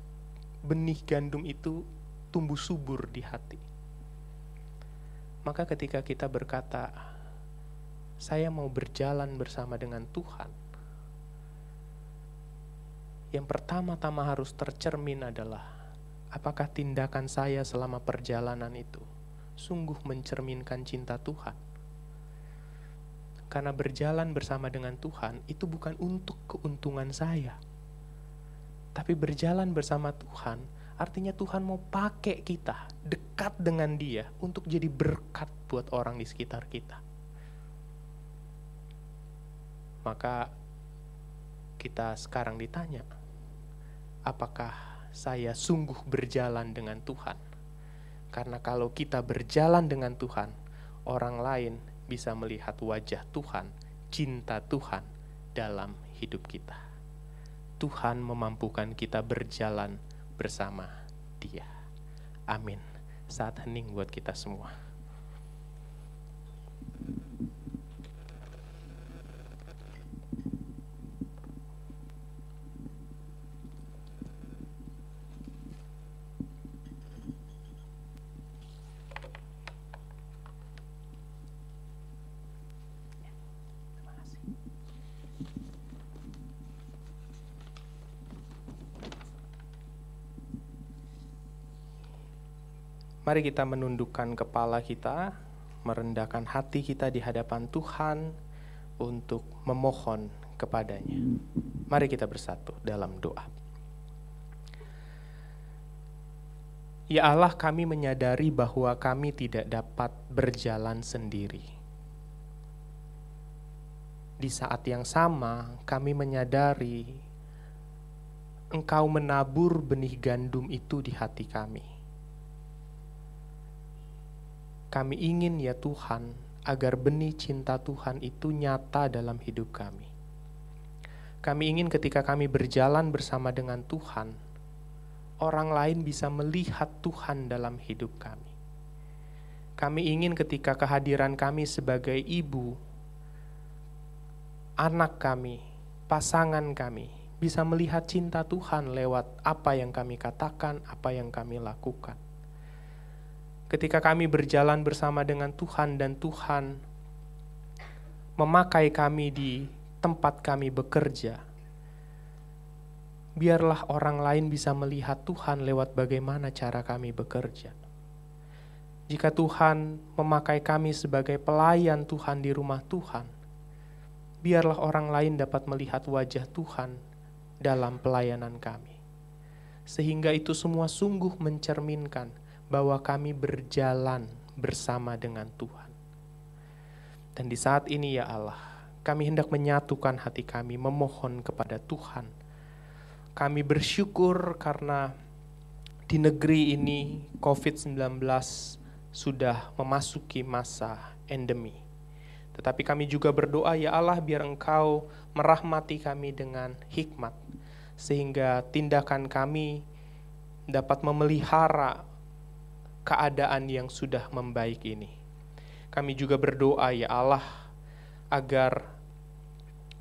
benih gandum itu tumbuh subur di hati. Maka ketika kita berkata, saya mau berjalan bersama dengan Tuhan, yang pertama-tama harus tercermin adalah apakah tindakan saya selama perjalanan itu sungguh mencerminkan cinta Tuhan. Karena berjalan bersama dengan Tuhan itu bukan untuk keuntungan saya. Tapi berjalan bersama Tuhan artinya Tuhan mau pakai kita dekat dengan Dia untuk jadi berkat buat orang di sekitar kita. Maka kita sekarang ditanya, apakah saya sungguh berjalan dengan Tuhan? Karena kalau kita berjalan dengan Tuhan, orang lain bisa melihat wajah Tuhan, cinta Tuhan dalam hidup kita. Tuhan memampukan kita berjalan bersama Dia. Amin. Saat hening buat kita semua. Mari kita menundukkan kepala kita, merendahkan hati kita di hadapan Tuhan untuk memohon kepadanya. Mari kita bersatu dalam doa. Ya Allah, kami menyadari bahwa kami tidak dapat berjalan sendiri. Di saat yang sama, kami menyadari Engkau menabur benih gandum itu di hati kami. Kami ingin ya Tuhan, agar benih cinta Tuhan itu nyata dalam hidup kami. Kami ingin ketika kami berjalan bersama dengan Tuhan, orang lain bisa melihat Tuhan dalam hidup kami. Kami ingin ketika kehadiran kami sebagai ibu, anak kami, pasangan kami, bisa melihat cinta Tuhan lewat apa yang kami katakan, apa yang kami lakukan. Ketika kami berjalan bersama dengan Tuhan dan Tuhan memakai kami di tempat kami bekerja, biarlah orang lain bisa melihat Tuhan lewat bagaimana cara kami bekerja. Jika Tuhan memakai kami sebagai pelayan Tuhan di rumah Tuhan, biarlah orang lain dapat melihat wajah Tuhan dalam pelayanan kami. Sehingga itu semua sungguh mencerminkan bahwa kami berjalan bersama dengan Tuhan. Dan di saat ini ya Allah, kami hendak menyatukan hati kami, memohon kepada Tuhan. Kami bersyukur karena di negeri ini COVID-19 sudah memasuki masa endemi. Tetapi kami juga berdoa ya Allah, biar Engkau merahmati kami dengan hikmat, sehingga tindakan kami dapat memelihara keadaan yang sudah membaik ini. Kami juga berdoa ya Allah, agar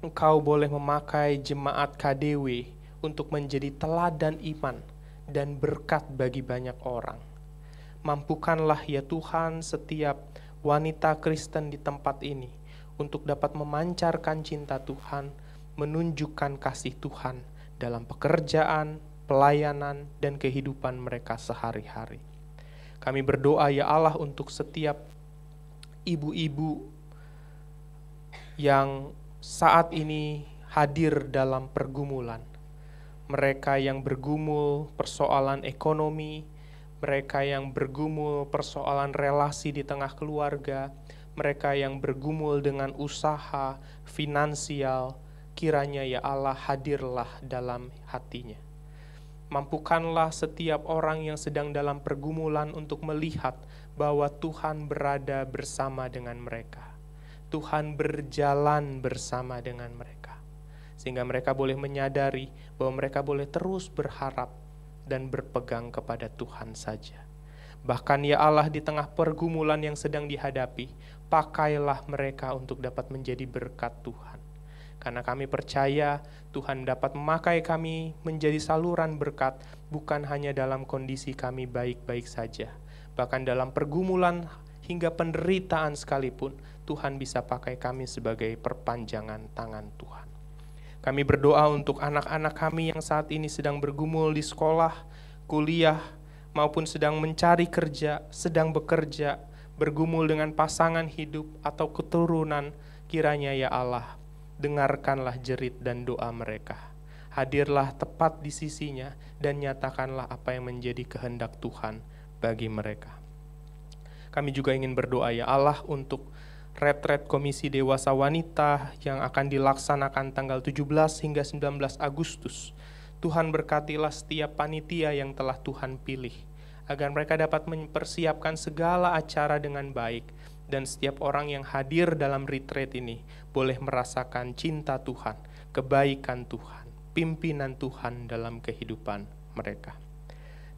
Engkau boleh memakai jemaat KDW untuk menjadi teladan iman dan berkat bagi banyak orang. Mampukanlah ya Tuhan setiap wanita Kristen di tempat ini untuk dapat memancarkan cinta Tuhan, menunjukkan kasih Tuhan dalam pekerjaan, pelayanan, dan kehidupan mereka sehari-hari. Kami berdoa ya Allah untuk setiap ibu-ibu yang saat ini hadir dalam pergumulan. Mereka yang bergumul persoalan ekonomi, mereka yang bergumul persoalan relasi di tengah keluarga, mereka yang bergumul dengan usaha, finansial, kiranya ya Allah hadirlah dalam hatinya. Mampukanlah setiap orang yang sedang dalam pergumulan untuk melihat bahwa Tuhan berada bersama dengan mereka. Tuhan berjalan bersama dengan mereka. Sehingga mereka boleh menyadari bahwa mereka boleh terus berharap dan berpegang kepada Tuhan saja. Bahkan ya Allah, di tengah pergumulan yang sedang dihadapi, pakailah mereka untuk dapat menjadi berkat Tuhan. Karena kami percaya Tuhan dapat memakai kami menjadi saluran berkat, bukan hanya dalam kondisi kami baik-baik saja. Bahkan dalam pergumulan hingga penderitaan sekalipun, Tuhan bisa pakai kami sebagai perpanjangan tangan Tuhan. Kami berdoa untuk anak-anak kami yang saat ini sedang bergumul di sekolah, kuliah, maupun sedang mencari kerja, sedang bekerja, bergumul dengan pasangan hidup atau keturunan. Kiranya ya Allah, dengarkanlah jerit dan doa mereka. Hadirlah tepat di sisinya dan nyatakanlah apa yang menjadi kehendak Tuhan bagi mereka. Kami juga ingin berdoa ya Allah untuk retret Komisi Dewasa Wanita yang akan dilaksanakan tanggal 17 hingga 19 Agustus. Tuhan berkatilah setiap panitia yang telah Tuhan pilih, agar mereka dapat mempersiapkan segala acara dengan baik, dan setiap orang yang hadir dalam retreat ini boleh merasakan cinta Tuhan, kebaikan Tuhan, pimpinan Tuhan dalam kehidupan mereka.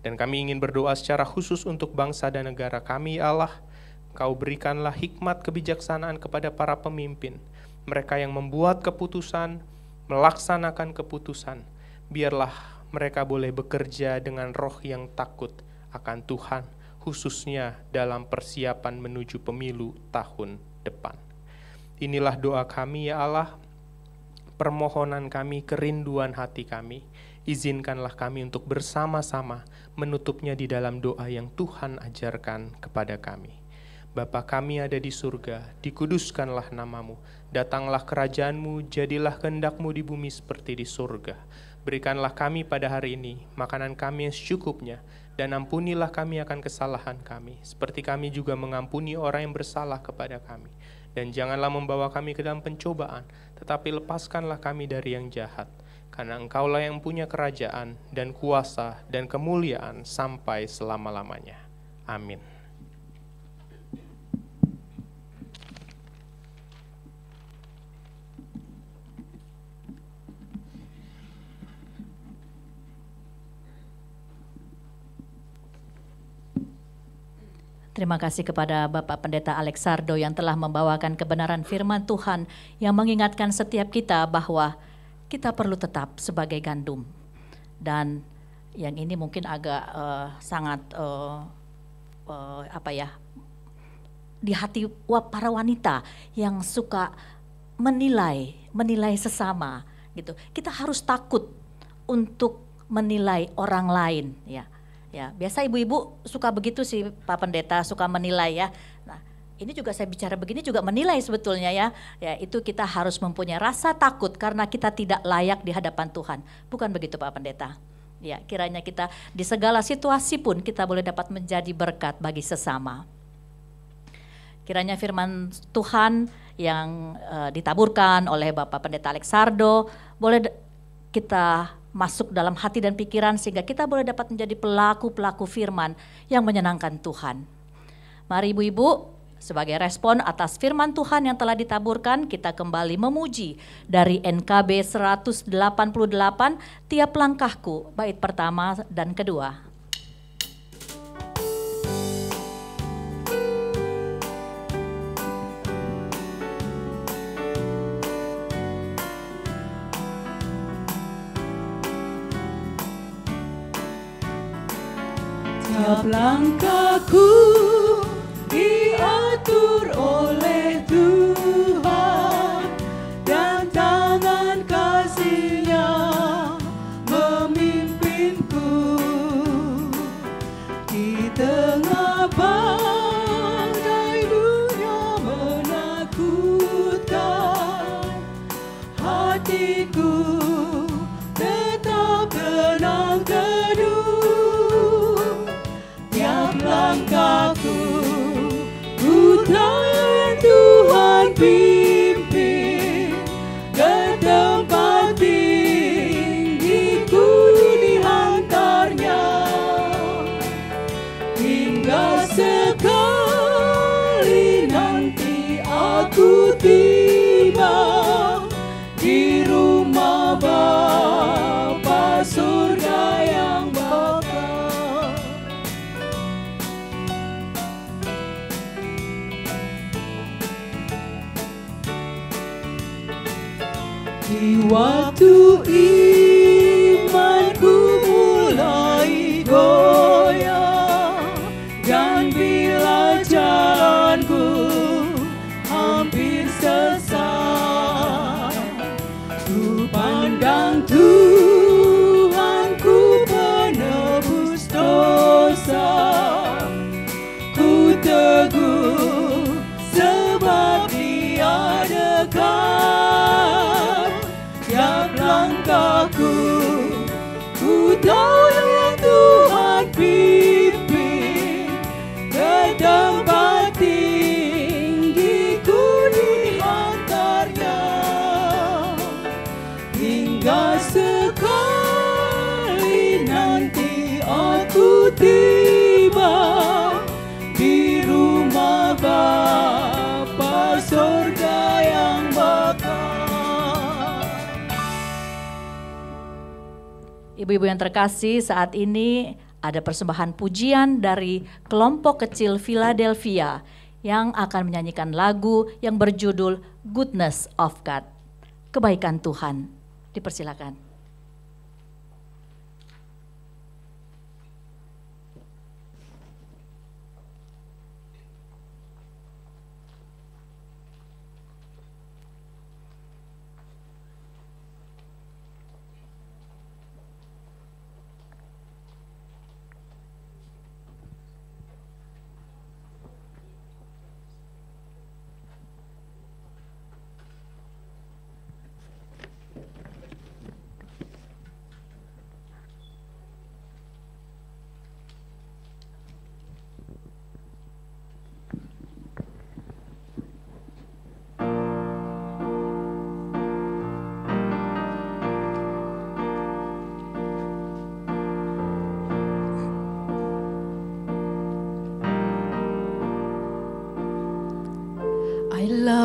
Dan kami ingin berdoa secara khusus untuk bangsa dan negara kami, Allah. Kau berikanlah hikmat kebijaksanaan kepada para pemimpin, mereka yang membuat keputusan, melaksanakan keputusan. Biarlah mereka boleh bekerja dengan roh yang takut akan Tuhan, khususnya dalam persiapan menuju pemilu tahun depan. Inilah doa kami ya Allah, permohonan kami, kerinduan hati kami. Izinkanlah kami untuk bersama-sama menutupnya di dalam doa yang Tuhan ajarkan kepada kami. Bapa kami ada di surga, dikuduskanlah namamu. Datanglah kerajaanmu, jadilah kehendak-mu di bumi seperti di surga. Berikanlah kami pada hari ini makanan kami yang secukupnya, dan ampunilah kami akan kesalahan kami, seperti kami juga mengampuni orang yang bersalah kepada kami. Dan janganlah membawa kami ke dalam pencobaan, tetapi lepaskanlah kami dari yang jahat. Karena Engkaulah yang punya kerajaan dan kuasa dan kemuliaan sampai selama-lamanya. Amin. Terima kasih kepada Bapak Pendeta Alexardo yang telah membawakan kebenaran firman Tuhan yang mengingatkan setiap kita bahwa kita perlu tetap sebagai gandum. Dan yang ini mungkin agak sangat di hati para wanita yang suka menilai sesama gitu. Kita harus takut untuk menilai orang lain ya. Ya, biasa ibu-ibu suka begitu sih Pak Pendeta, suka menilai ya. Nah, ini juga saya bicara begini juga menilai sebetulnya ya. Ya, itu kita harus mempunyai rasa takut karena kita tidak layak di hadapan Tuhan. Bukan begitu Pak Pendeta? Ya, kiranya kita di segala situasi pun kita boleh dapat menjadi berkat bagi sesama. Kiranya firman Tuhan yang ditaburkan oleh Bapak Pendeta Alexardo boleh kita masuk dalam hati dan pikiran sehingga kita boleh dapat menjadi pelaku-pelaku firman yang menyenangkan Tuhan. Mari ibu-ibu, sebagai respon atas firman Tuhan yang telah ditaburkan, kita kembali memuji dari NKB 188, tiap langkahku, bait pertama dan kedua. Tiap langkahku diatur oleh Tuhan, dan tangan kasih-Nya memimpinku. Di tengah badai dunia menakutkan, hatiku tetap tenang teduh. Langkahku, Tuhan pimpin ke tempat tinggiku dihantarnya, hingga sekali nanti aku tiba di rumah Bapa surga yang bakal. Di waktu imanku mulai goyah, dan bila jalanku hampir sesat, ku pandang Tuhanku penebus dosa, ku teguh sebab Dia dekat. Tiap langkahku, ku tahu yang Tuhan pimpin ke tempat tinggiku dihantarnya, hingga sekali nanti aku tiba di rumah Bapa surga yang bakal. Ibu-ibu yang terkasih, saat ini ada persembahan pujian dari kelompok kecil Philadelphia yang akan menyanyikan lagu yang berjudul Goodness of God, kebaikan Tuhan. Dipersilakan.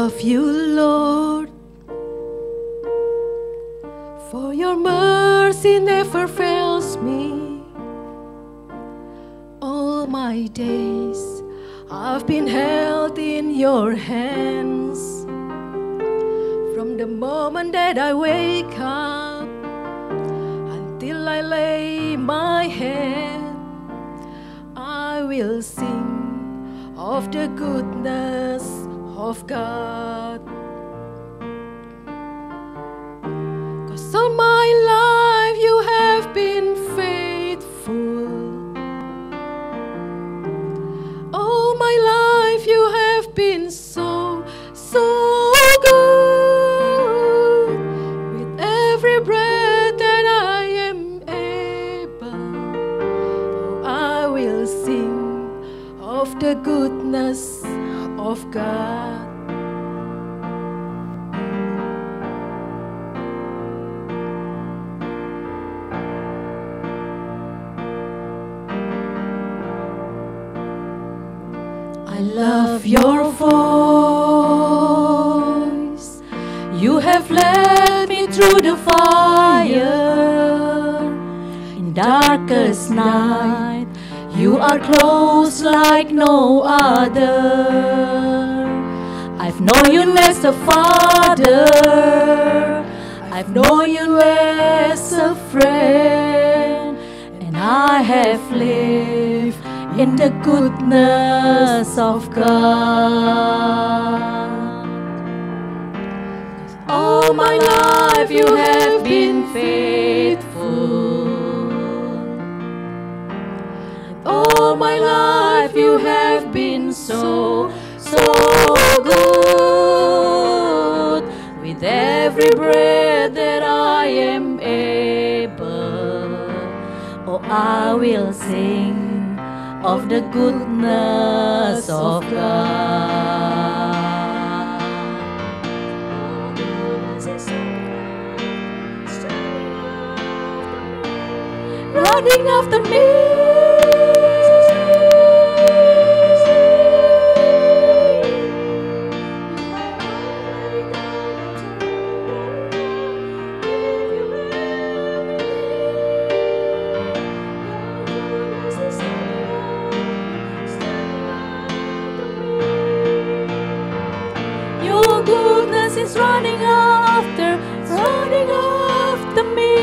love you, Lord, for your mercy never fails me. All my days I've been held in your hands. From the moment that I wake up until I lay my head, I will sing of the goodness of God. 'Cause all my life you have been faithful. All my life you have been so good. With every breath that I am able, I will sing of the goodness of God. I love your voice. You have led me through the fire. In darkest night, you are close like no other. I've known you as a father. I've known you as a friend. And I have lived in the goodness of God. All my life you have been faithful. All my life you have been so good. With every breath that I am able, oh, I will sing of the goodness of God. Running after me. Is running after me,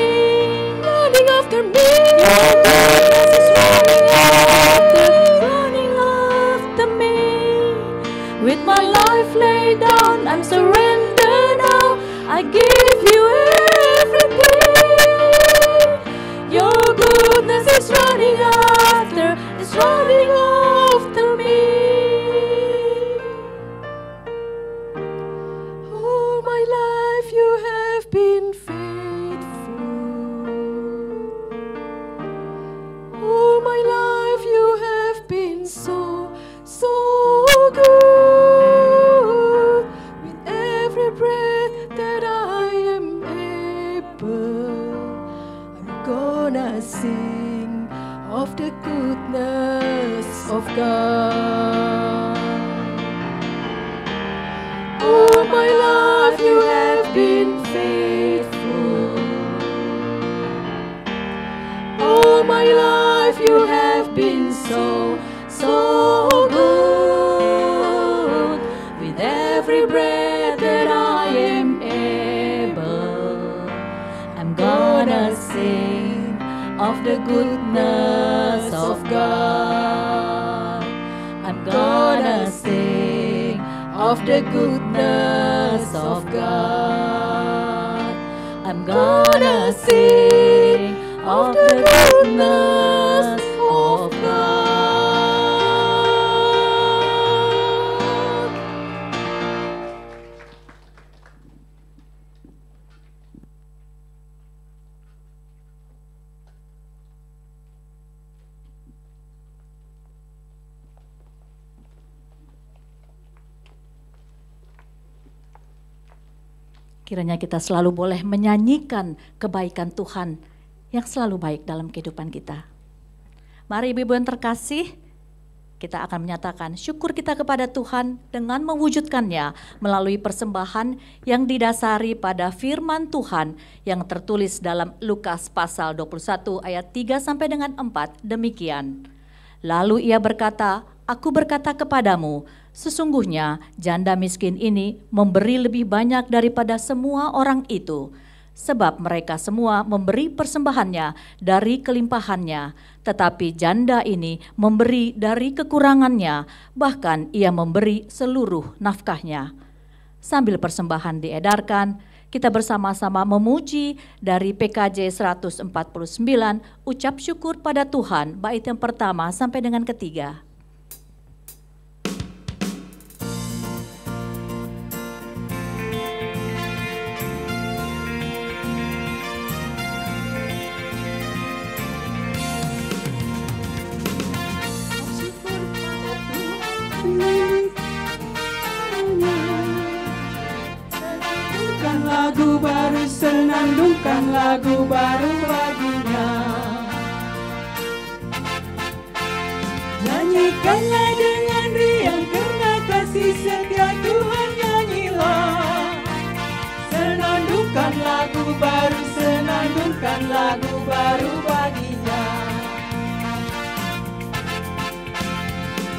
running after me. Your goodness is running after me. With my life laid down, I'm surrendered now. I give you everything. Your goodness is running after me. You have been faithful. All my life you have been so good. With every breath that I am able, I'm gonna sing of the goodness of God. All my life you have been faithful. All my life you have been so good. With every breath that I am able, I'm gonna sing of the goodness of God. I'm gonna sing of the goodness of God. I'm gonna sing of the goodness of God. Kiranya kita selalu boleh menyanyikan kebaikan Tuhan yang selalu baik dalam kehidupan kita. Mari ibu-ibu yang terkasih, kita akan menyatakan syukur kita kepada Tuhan dengan mewujudkannya melalui persembahan yang didasari pada firman Tuhan yang tertulis dalam Lukas pasal 21 ayat 3 sampai dengan 4 demikian. Lalu ia berkata, aku berkata kepadamu, sesungguhnya janda miskin ini memberi lebih banyak daripada semua orang itu, sebab mereka semua memberi persembahannya dari kelimpahannya, tetapi janda ini memberi dari kekurangannya, bahkan ia memberi seluruh nafkahnya. Sambil persembahan diedarkan, kita bersama-sama memuji dari PKJ 149, ucap syukur pada Tuhan, bait yang pertama sampai dengan ketiga. Lagu baru, senandungkan lagu baru baginya. Nyanyikanlah dengan riang karena kasih setia Tuhan, nyanyilah. Senandungkan lagu baru, senandungkan lagu baru baginya.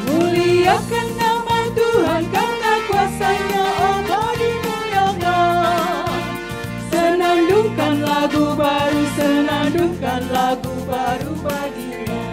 Muliakan nama Tuhan karena kuasanya Allah dimuliakan. Senandungkan lagu baru, senandungkan lagu baru baginya.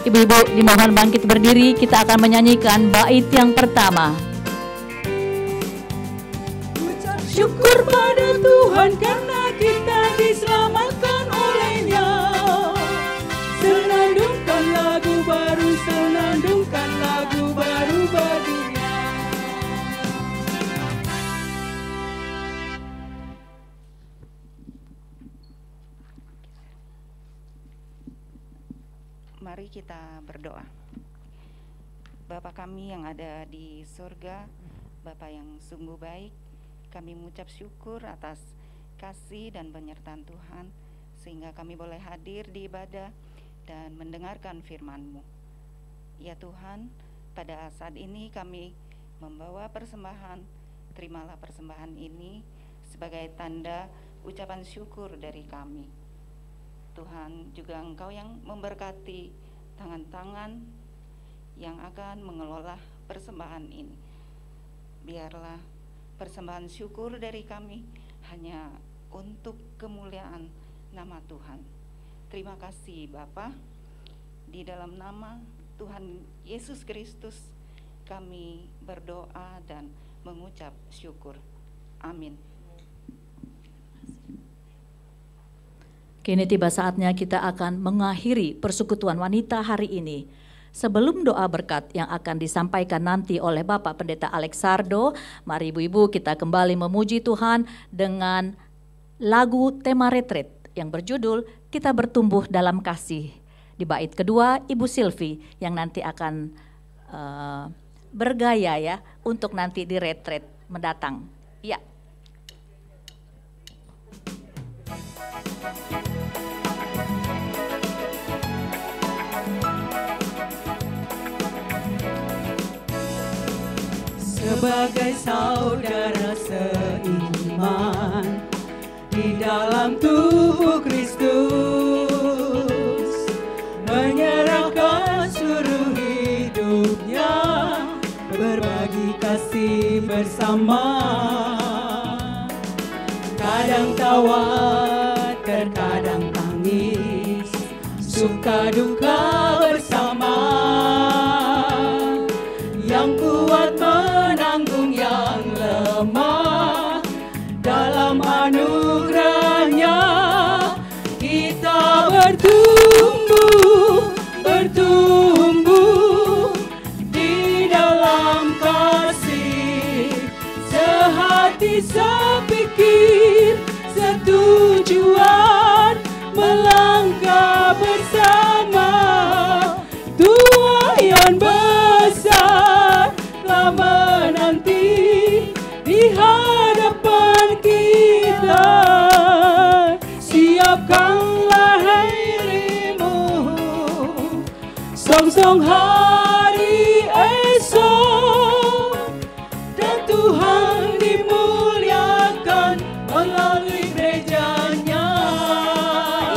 Ibu-ibu dimohon bangkit berdiri, kita akan menyanyikan bait yang pertama. Ucap syukur pada Tuhan karena kita diselamatkan olehnya. Senandungkan lagu baru, senandungkan lagu baru baginya. Mari kita berdoa. Bapa kami yang ada di surga, Bapa yang sungguh baik, kami mengucap syukur atas kasih dan penyertaan Tuhan, sehingga kami boleh hadir di ibadah dan mendengarkan firman-Mu. Ya Tuhan, pada saat ini kami membawa persembahan, terimalah persembahan ini sebagai tanda ucapan syukur dari kami. Tuhan, juga Engkau yang memberkati tangan-tangan yang akan mengelola persembahan ini. Biarlah persembahan syukur dari kami hanya untuk kemuliaan nama Tuhan. Terima kasih Bapa. Di dalam nama Tuhan Yesus Kristus kami berdoa dan mengucap syukur. Amin. Kini tiba saatnya kita akan mengakhiri persekutuan wanita hari ini. Sebelum doa berkat yang akan disampaikan nanti oleh Bapak Pendeta Alexardo, mari ibu-ibu kita kembali memuji Tuhan dengan lagu tema retreat yang berjudul Kita Bertumbuh Dalam Kasih. Di bait kedua Ibu Silvi yang nanti akan bergaya ya untuk nanti di retreat mendatang. Ya. Sebagai saudara seiman di dalam tubuh Kristus, menyerahkan seluruh hidupnya, berbagi kasih bersama. Kadang tawa, terkadang tangis, suka duka bersama. melangkah bersama. Tuayan besar telah menanti di hadapan kita. Siapkanlah dirimu, song-song hari esok, dan Tuhan dimuliakan melalui gerejanya.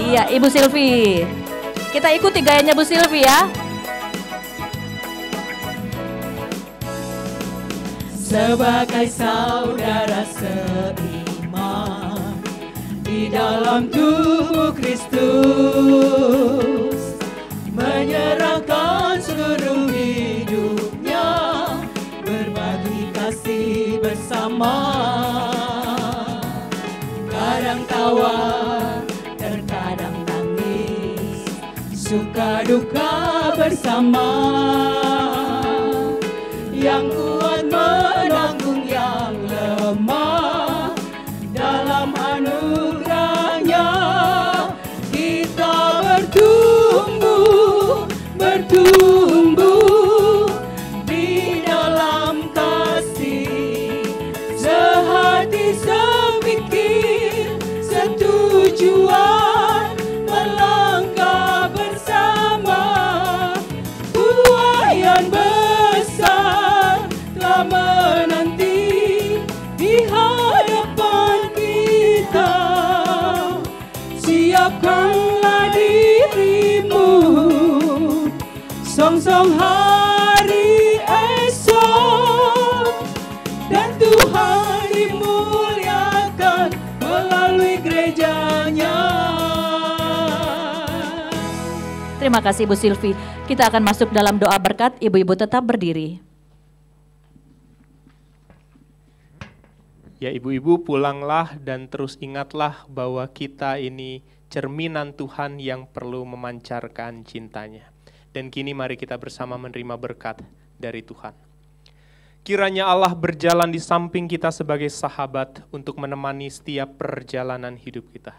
Iya, Ibu Silvi. Kita ikuti gayanya Bu Silvi ya. Sebagai saudara seiman di dalam tubuh Kristus, menyerahkan seluruh hidupnya, berbagi kasih bersama. Kadang tawa, terkadang nangis, suka duka bersama. Yang kuat menanggung yang lemah, dalam anugerahnya kita bertumbuh di dalam kasih, sehati sepikir setujuan, melangkah bersama. Tuayan besar telah menanti di hadapan kita. Siapkanlah dirimu, song-song hari esok, dan Tuhan dimuliakan melalui gerejanya. Terima kasih Bu Silvi. Kita akan masuk dalam doa berkat. Ibu-ibu tetap berdiri. Ya ibu-ibu, pulanglah dan terus ingatlah bahwa kita ini cerminan Tuhan yang perlu memancarkan cintanya. Dan kini mari kita bersama menerima berkat dari Tuhan. Kiranya Allah berjalan di samping kita sebagai sahabat untuk menemani setiap perjalanan hidup kita.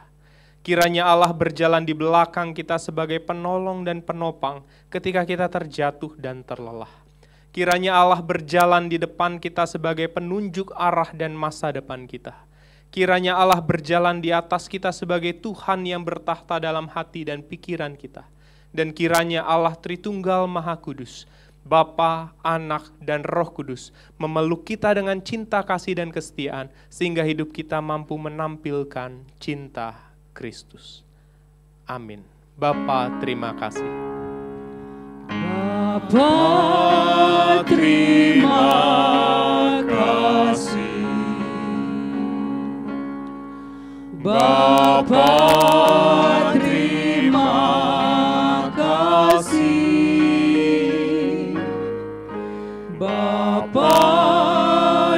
Kiranya Allah berjalan di belakang kita sebagai penolong dan penopang ketika kita terjatuh dan terlelah. Kiranya Allah berjalan di depan kita sebagai penunjuk arah dan masa depan kita. Kiranya Allah berjalan di atas kita sebagai Tuhan yang bertahta dalam hati dan pikiran kita. Dan kiranya Allah Tritunggal Maha Kudus, Bapa, Anak, dan Roh Kudus memeluk kita dengan cinta kasih dan kesetiaan sehingga hidup kita mampu menampilkan cinta Kristus. Amin. Bapa, terima kasih. Bapa, terima kasih. Bapa, terima kasih. Bapa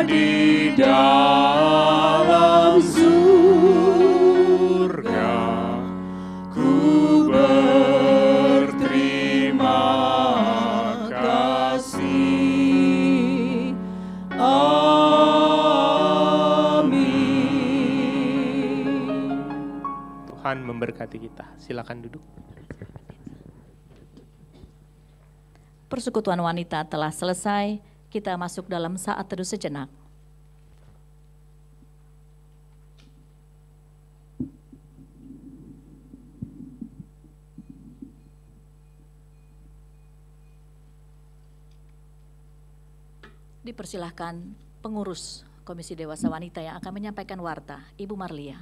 di dalam surga, ku berterima kasih. Amin. Tuhan memberkati kita. Silakan duduk. Persekutuan wanita telah selesai. Kita masuk dalam saat teduh sejenak. Dipersilahkan pengurus Komisi Dewasa Wanita yang akan menyampaikan warta, Ibu Marlia.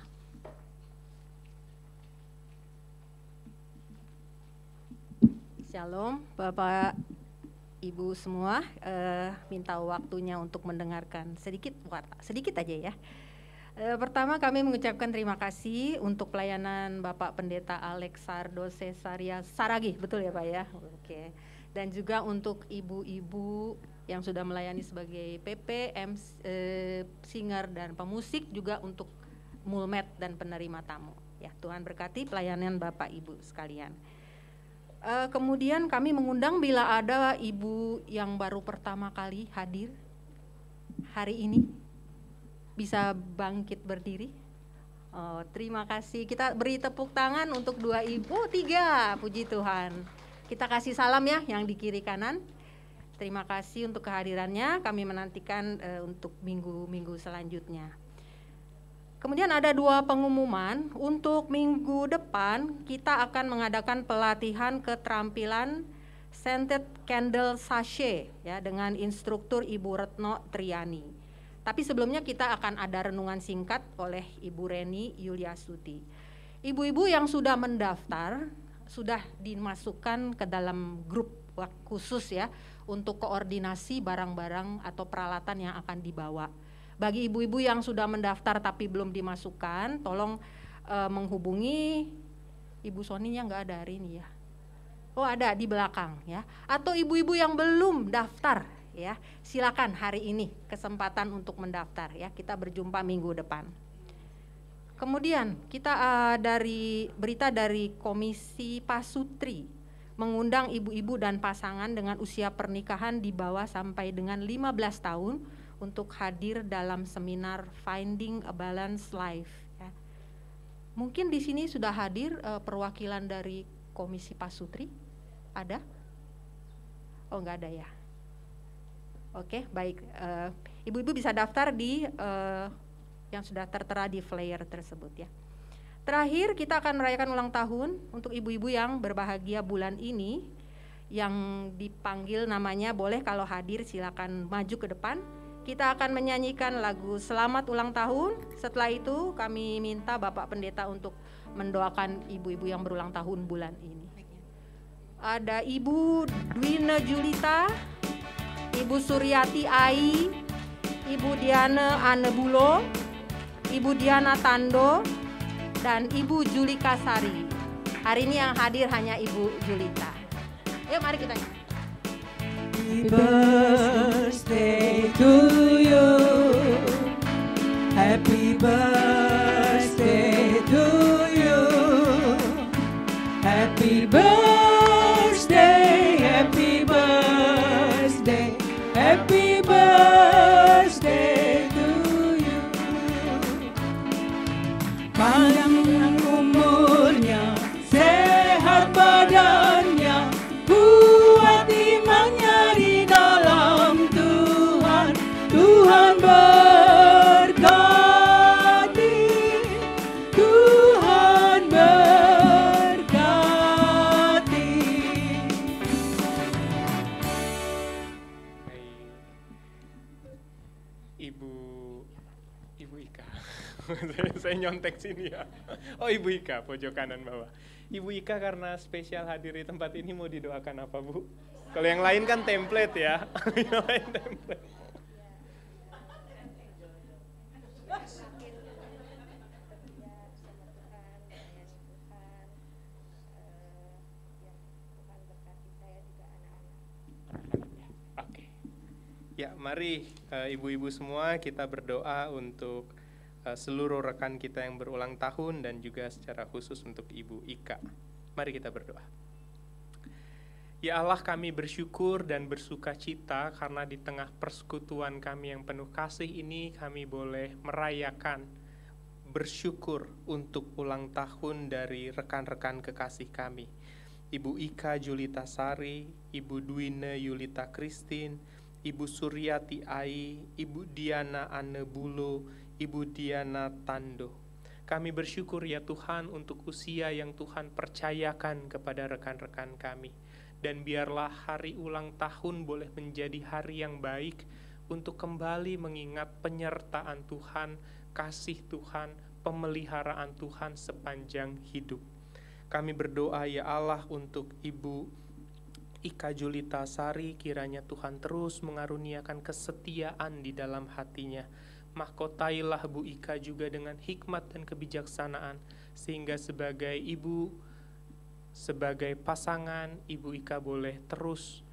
Shalom, Bapak, Ibu semua, minta waktunya untuk mendengarkan sedikit warta, sedikit aja ya. Pertama kami mengucapkan terima kasih untuk pelayanan Bapak Pendeta Alexardo Cesaria Saragi, betul ya Pak ya? Oke. Dan juga untuk ibu-ibu yang sudah melayani sebagai PP, singer dan pemusik, juga untuk mulmet dan penerima tamu. Ya, Tuhan berkati pelayanan Bapak Ibu sekalian. Kemudian kami mengundang bila ada ibu yang baru pertama kali hadir hari ini, bisa bangkit berdiri. Oh, terima kasih. Kita beri tepuk tangan untuk 2 ibu, 3. Puji Tuhan. Kita kasih salam ya yang di kiri kanan. Terima kasih untuk kehadirannya. Kami menantikan untuk minggu-minggu selanjutnya. Kemudian ada 2 pengumuman. Untuk minggu depan kita akan mengadakan pelatihan keterampilan scented candle sachet ya dengan instruktur Ibu Retno Triani. Tapi sebelumnya kita akan ada renungan singkat oleh Ibu Reni Yuliasuti. Ibu-ibu yang sudah mendaftar sudah dimasukkan ke dalam grup khusus ya untuk koordinasi barang-barang atau peralatan yang akan dibawa. Bagi ibu-ibu yang sudah mendaftar tapi belum dimasukkan, tolong menghubungi Ibu Soninya, nggak ada hari ini ya. Oh, ada di belakang ya. Atau ibu-ibu yang belum daftar ya, silakan hari ini kesempatan untuk mendaftar ya. Kita berjumpa minggu depan. Kemudian kita dari berita dari Komisi Pasutri mengundang ibu-ibu dan pasangan dengan usia pernikahan di bawah sampai dengan 15 tahun untuk hadir dalam seminar Finding a Balanced Life ya. Mungkin di sini sudah hadir perwakilan dari Komisi Pasutri? Ada? Oh, enggak ada ya. Oke, baik. Ibu-ibu bisa daftar di yang sudah tertera di flyer tersebut ya. Terakhir kita akan merayakan ulang tahun untuk ibu-ibu yang berbahagia bulan ini. Yang dipanggil namanya boleh kalau hadir silakan maju ke depan. Kita akan menyanyikan lagu Selamat Ulang Tahun. Setelah itu kami minta Bapak Pendeta untuk mendoakan ibu-ibu yang berulang tahun bulan ini. Ada Ibu Dwina Julita, Ibu Suryati Ai, Ibu Diana Anebulo, Ibu Diana Tando, dan Ibu Julika Sari. Hari ini yang hadir hanya Ibu Julita. Yuk mari kita nyanyi. Happy birthday to you. Happy birthday to you. Happy birthday, happy birthday, happy birthday to you. Panjang umurnya, sehat badannya, kuat imannya di dalam Tuhan. Tuhan berkati, Tuhan berkati. Ibu Ika. Saya nyontek sini ya. Oh, Ibu Ika, pojok kanan bawah. Ibu Ika karena spesial hadir di tempat ini mau didoakan apa, Bu? Kalau yang lain kan template ya. Yang lain template. Oke. Ya, mari ibu-ibu semua kita berdoa untuk seluruh rekan kita yang berulang tahun dan juga secara khusus untuk Ibu Ika. Mari kita berdoa. Ya Allah, kami bersyukur dan bersuka cita karena di tengah persekutuan kami yang penuh kasih ini kami boleh merayakan bersyukur untuk ulang tahun dari rekan-rekan kekasih kami. Ibu Ika Julita Sari, Ibu Dwina Yulita Christine, Ibu Suryati Ai, Ibu Diana Anebulo, Ibu Diana Tando. Kami bersyukur ya Tuhan untuk usia yang Tuhan percayakan kepada rekan-rekan kami. Dan biarlah hari ulang tahun boleh menjadi hari yang baik untuk kembali mengingat penyertaan Tuhan, kasih Tuhan, pemeliharaan Tuhan sepanjang hidup. Kami berdoa ya Allah untuk Ibu Ika Julita Sari, kiranya Tuhan terus mengaruniakan kesetiaan di dalam hatinya. Mahkotailah Bu Ika juga dengan hikmat dan kebijaksanaan, sehingga sebagai ibu, sebagai pasangan, Ibu Ika boleh terus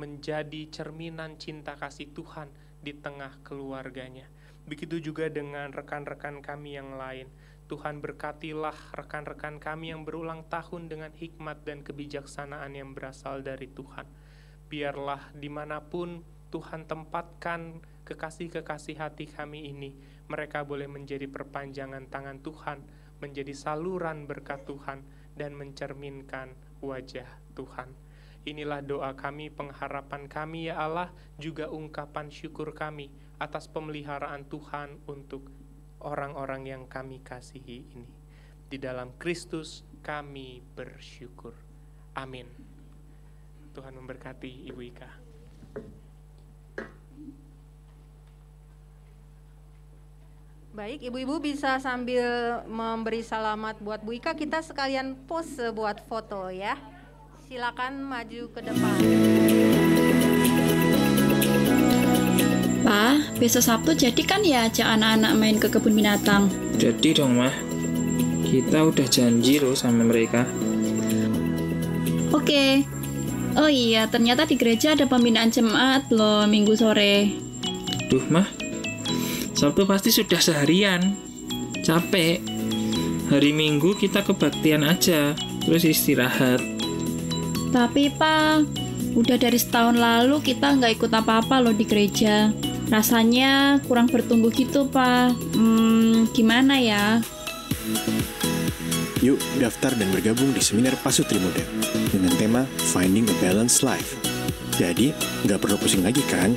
menjadi cerminan cinta kasih Tuhan di tengah keluarganya. Begitu juga dengan rekan-rekan kami yang lain. Tuhan berkatilah rekan-rekan kami yang berulang tahun dengan hikmat dan kebijaksanaan yang berasal dari Tuhan. Biarlah dimanapun Tuhan tempatkan kekasih-kekasih hati kami ini, mereka boleh menjadi perpanjangan tangan Tuhan, menjadi saluran berkat Tuhan, dan mencerminkan wajah Tuhan. Inilah doa kami, pengharapan kami ya Allah, juga ungkapan syukur kami atas pemeliharaan Tuhan untuk orang-orang yang kami kasihi ini. Di dalam Kristus kami bersyukur. Amin. Tuhan memberkati Ibu Ika. Baik, ibu-ibu bisa sambil memberi selamat buat Bu Ika, kita sekalian pose buat foto ya. Silakan maju ke depan. Pa, besok Sabtu jadi kan ya ajak anak-anak main ke kebun binatang? Jadi dong, Mah. Kita udah janji loh sama mereka. Oke. Oh iya, ternyata di gereja ada pembinaan jemaat loh minggu sore. Duh, Mah. Sabtu pasti sudah seharian. Capek. Hari Minggu kita kebaktian aja, terus istirahat. Tapi Pa, udah dari setahun lalu kita nggak ikut apa-apa loh di gereja. Rasanya kurang bertumbuh gitu, Pa. Gimana ya? Yuk daftar dan bergabung di seminar Pasutri Muda dengan tema Finding a Balanced Life. Jadi, nggak perlu pusing lagi kan?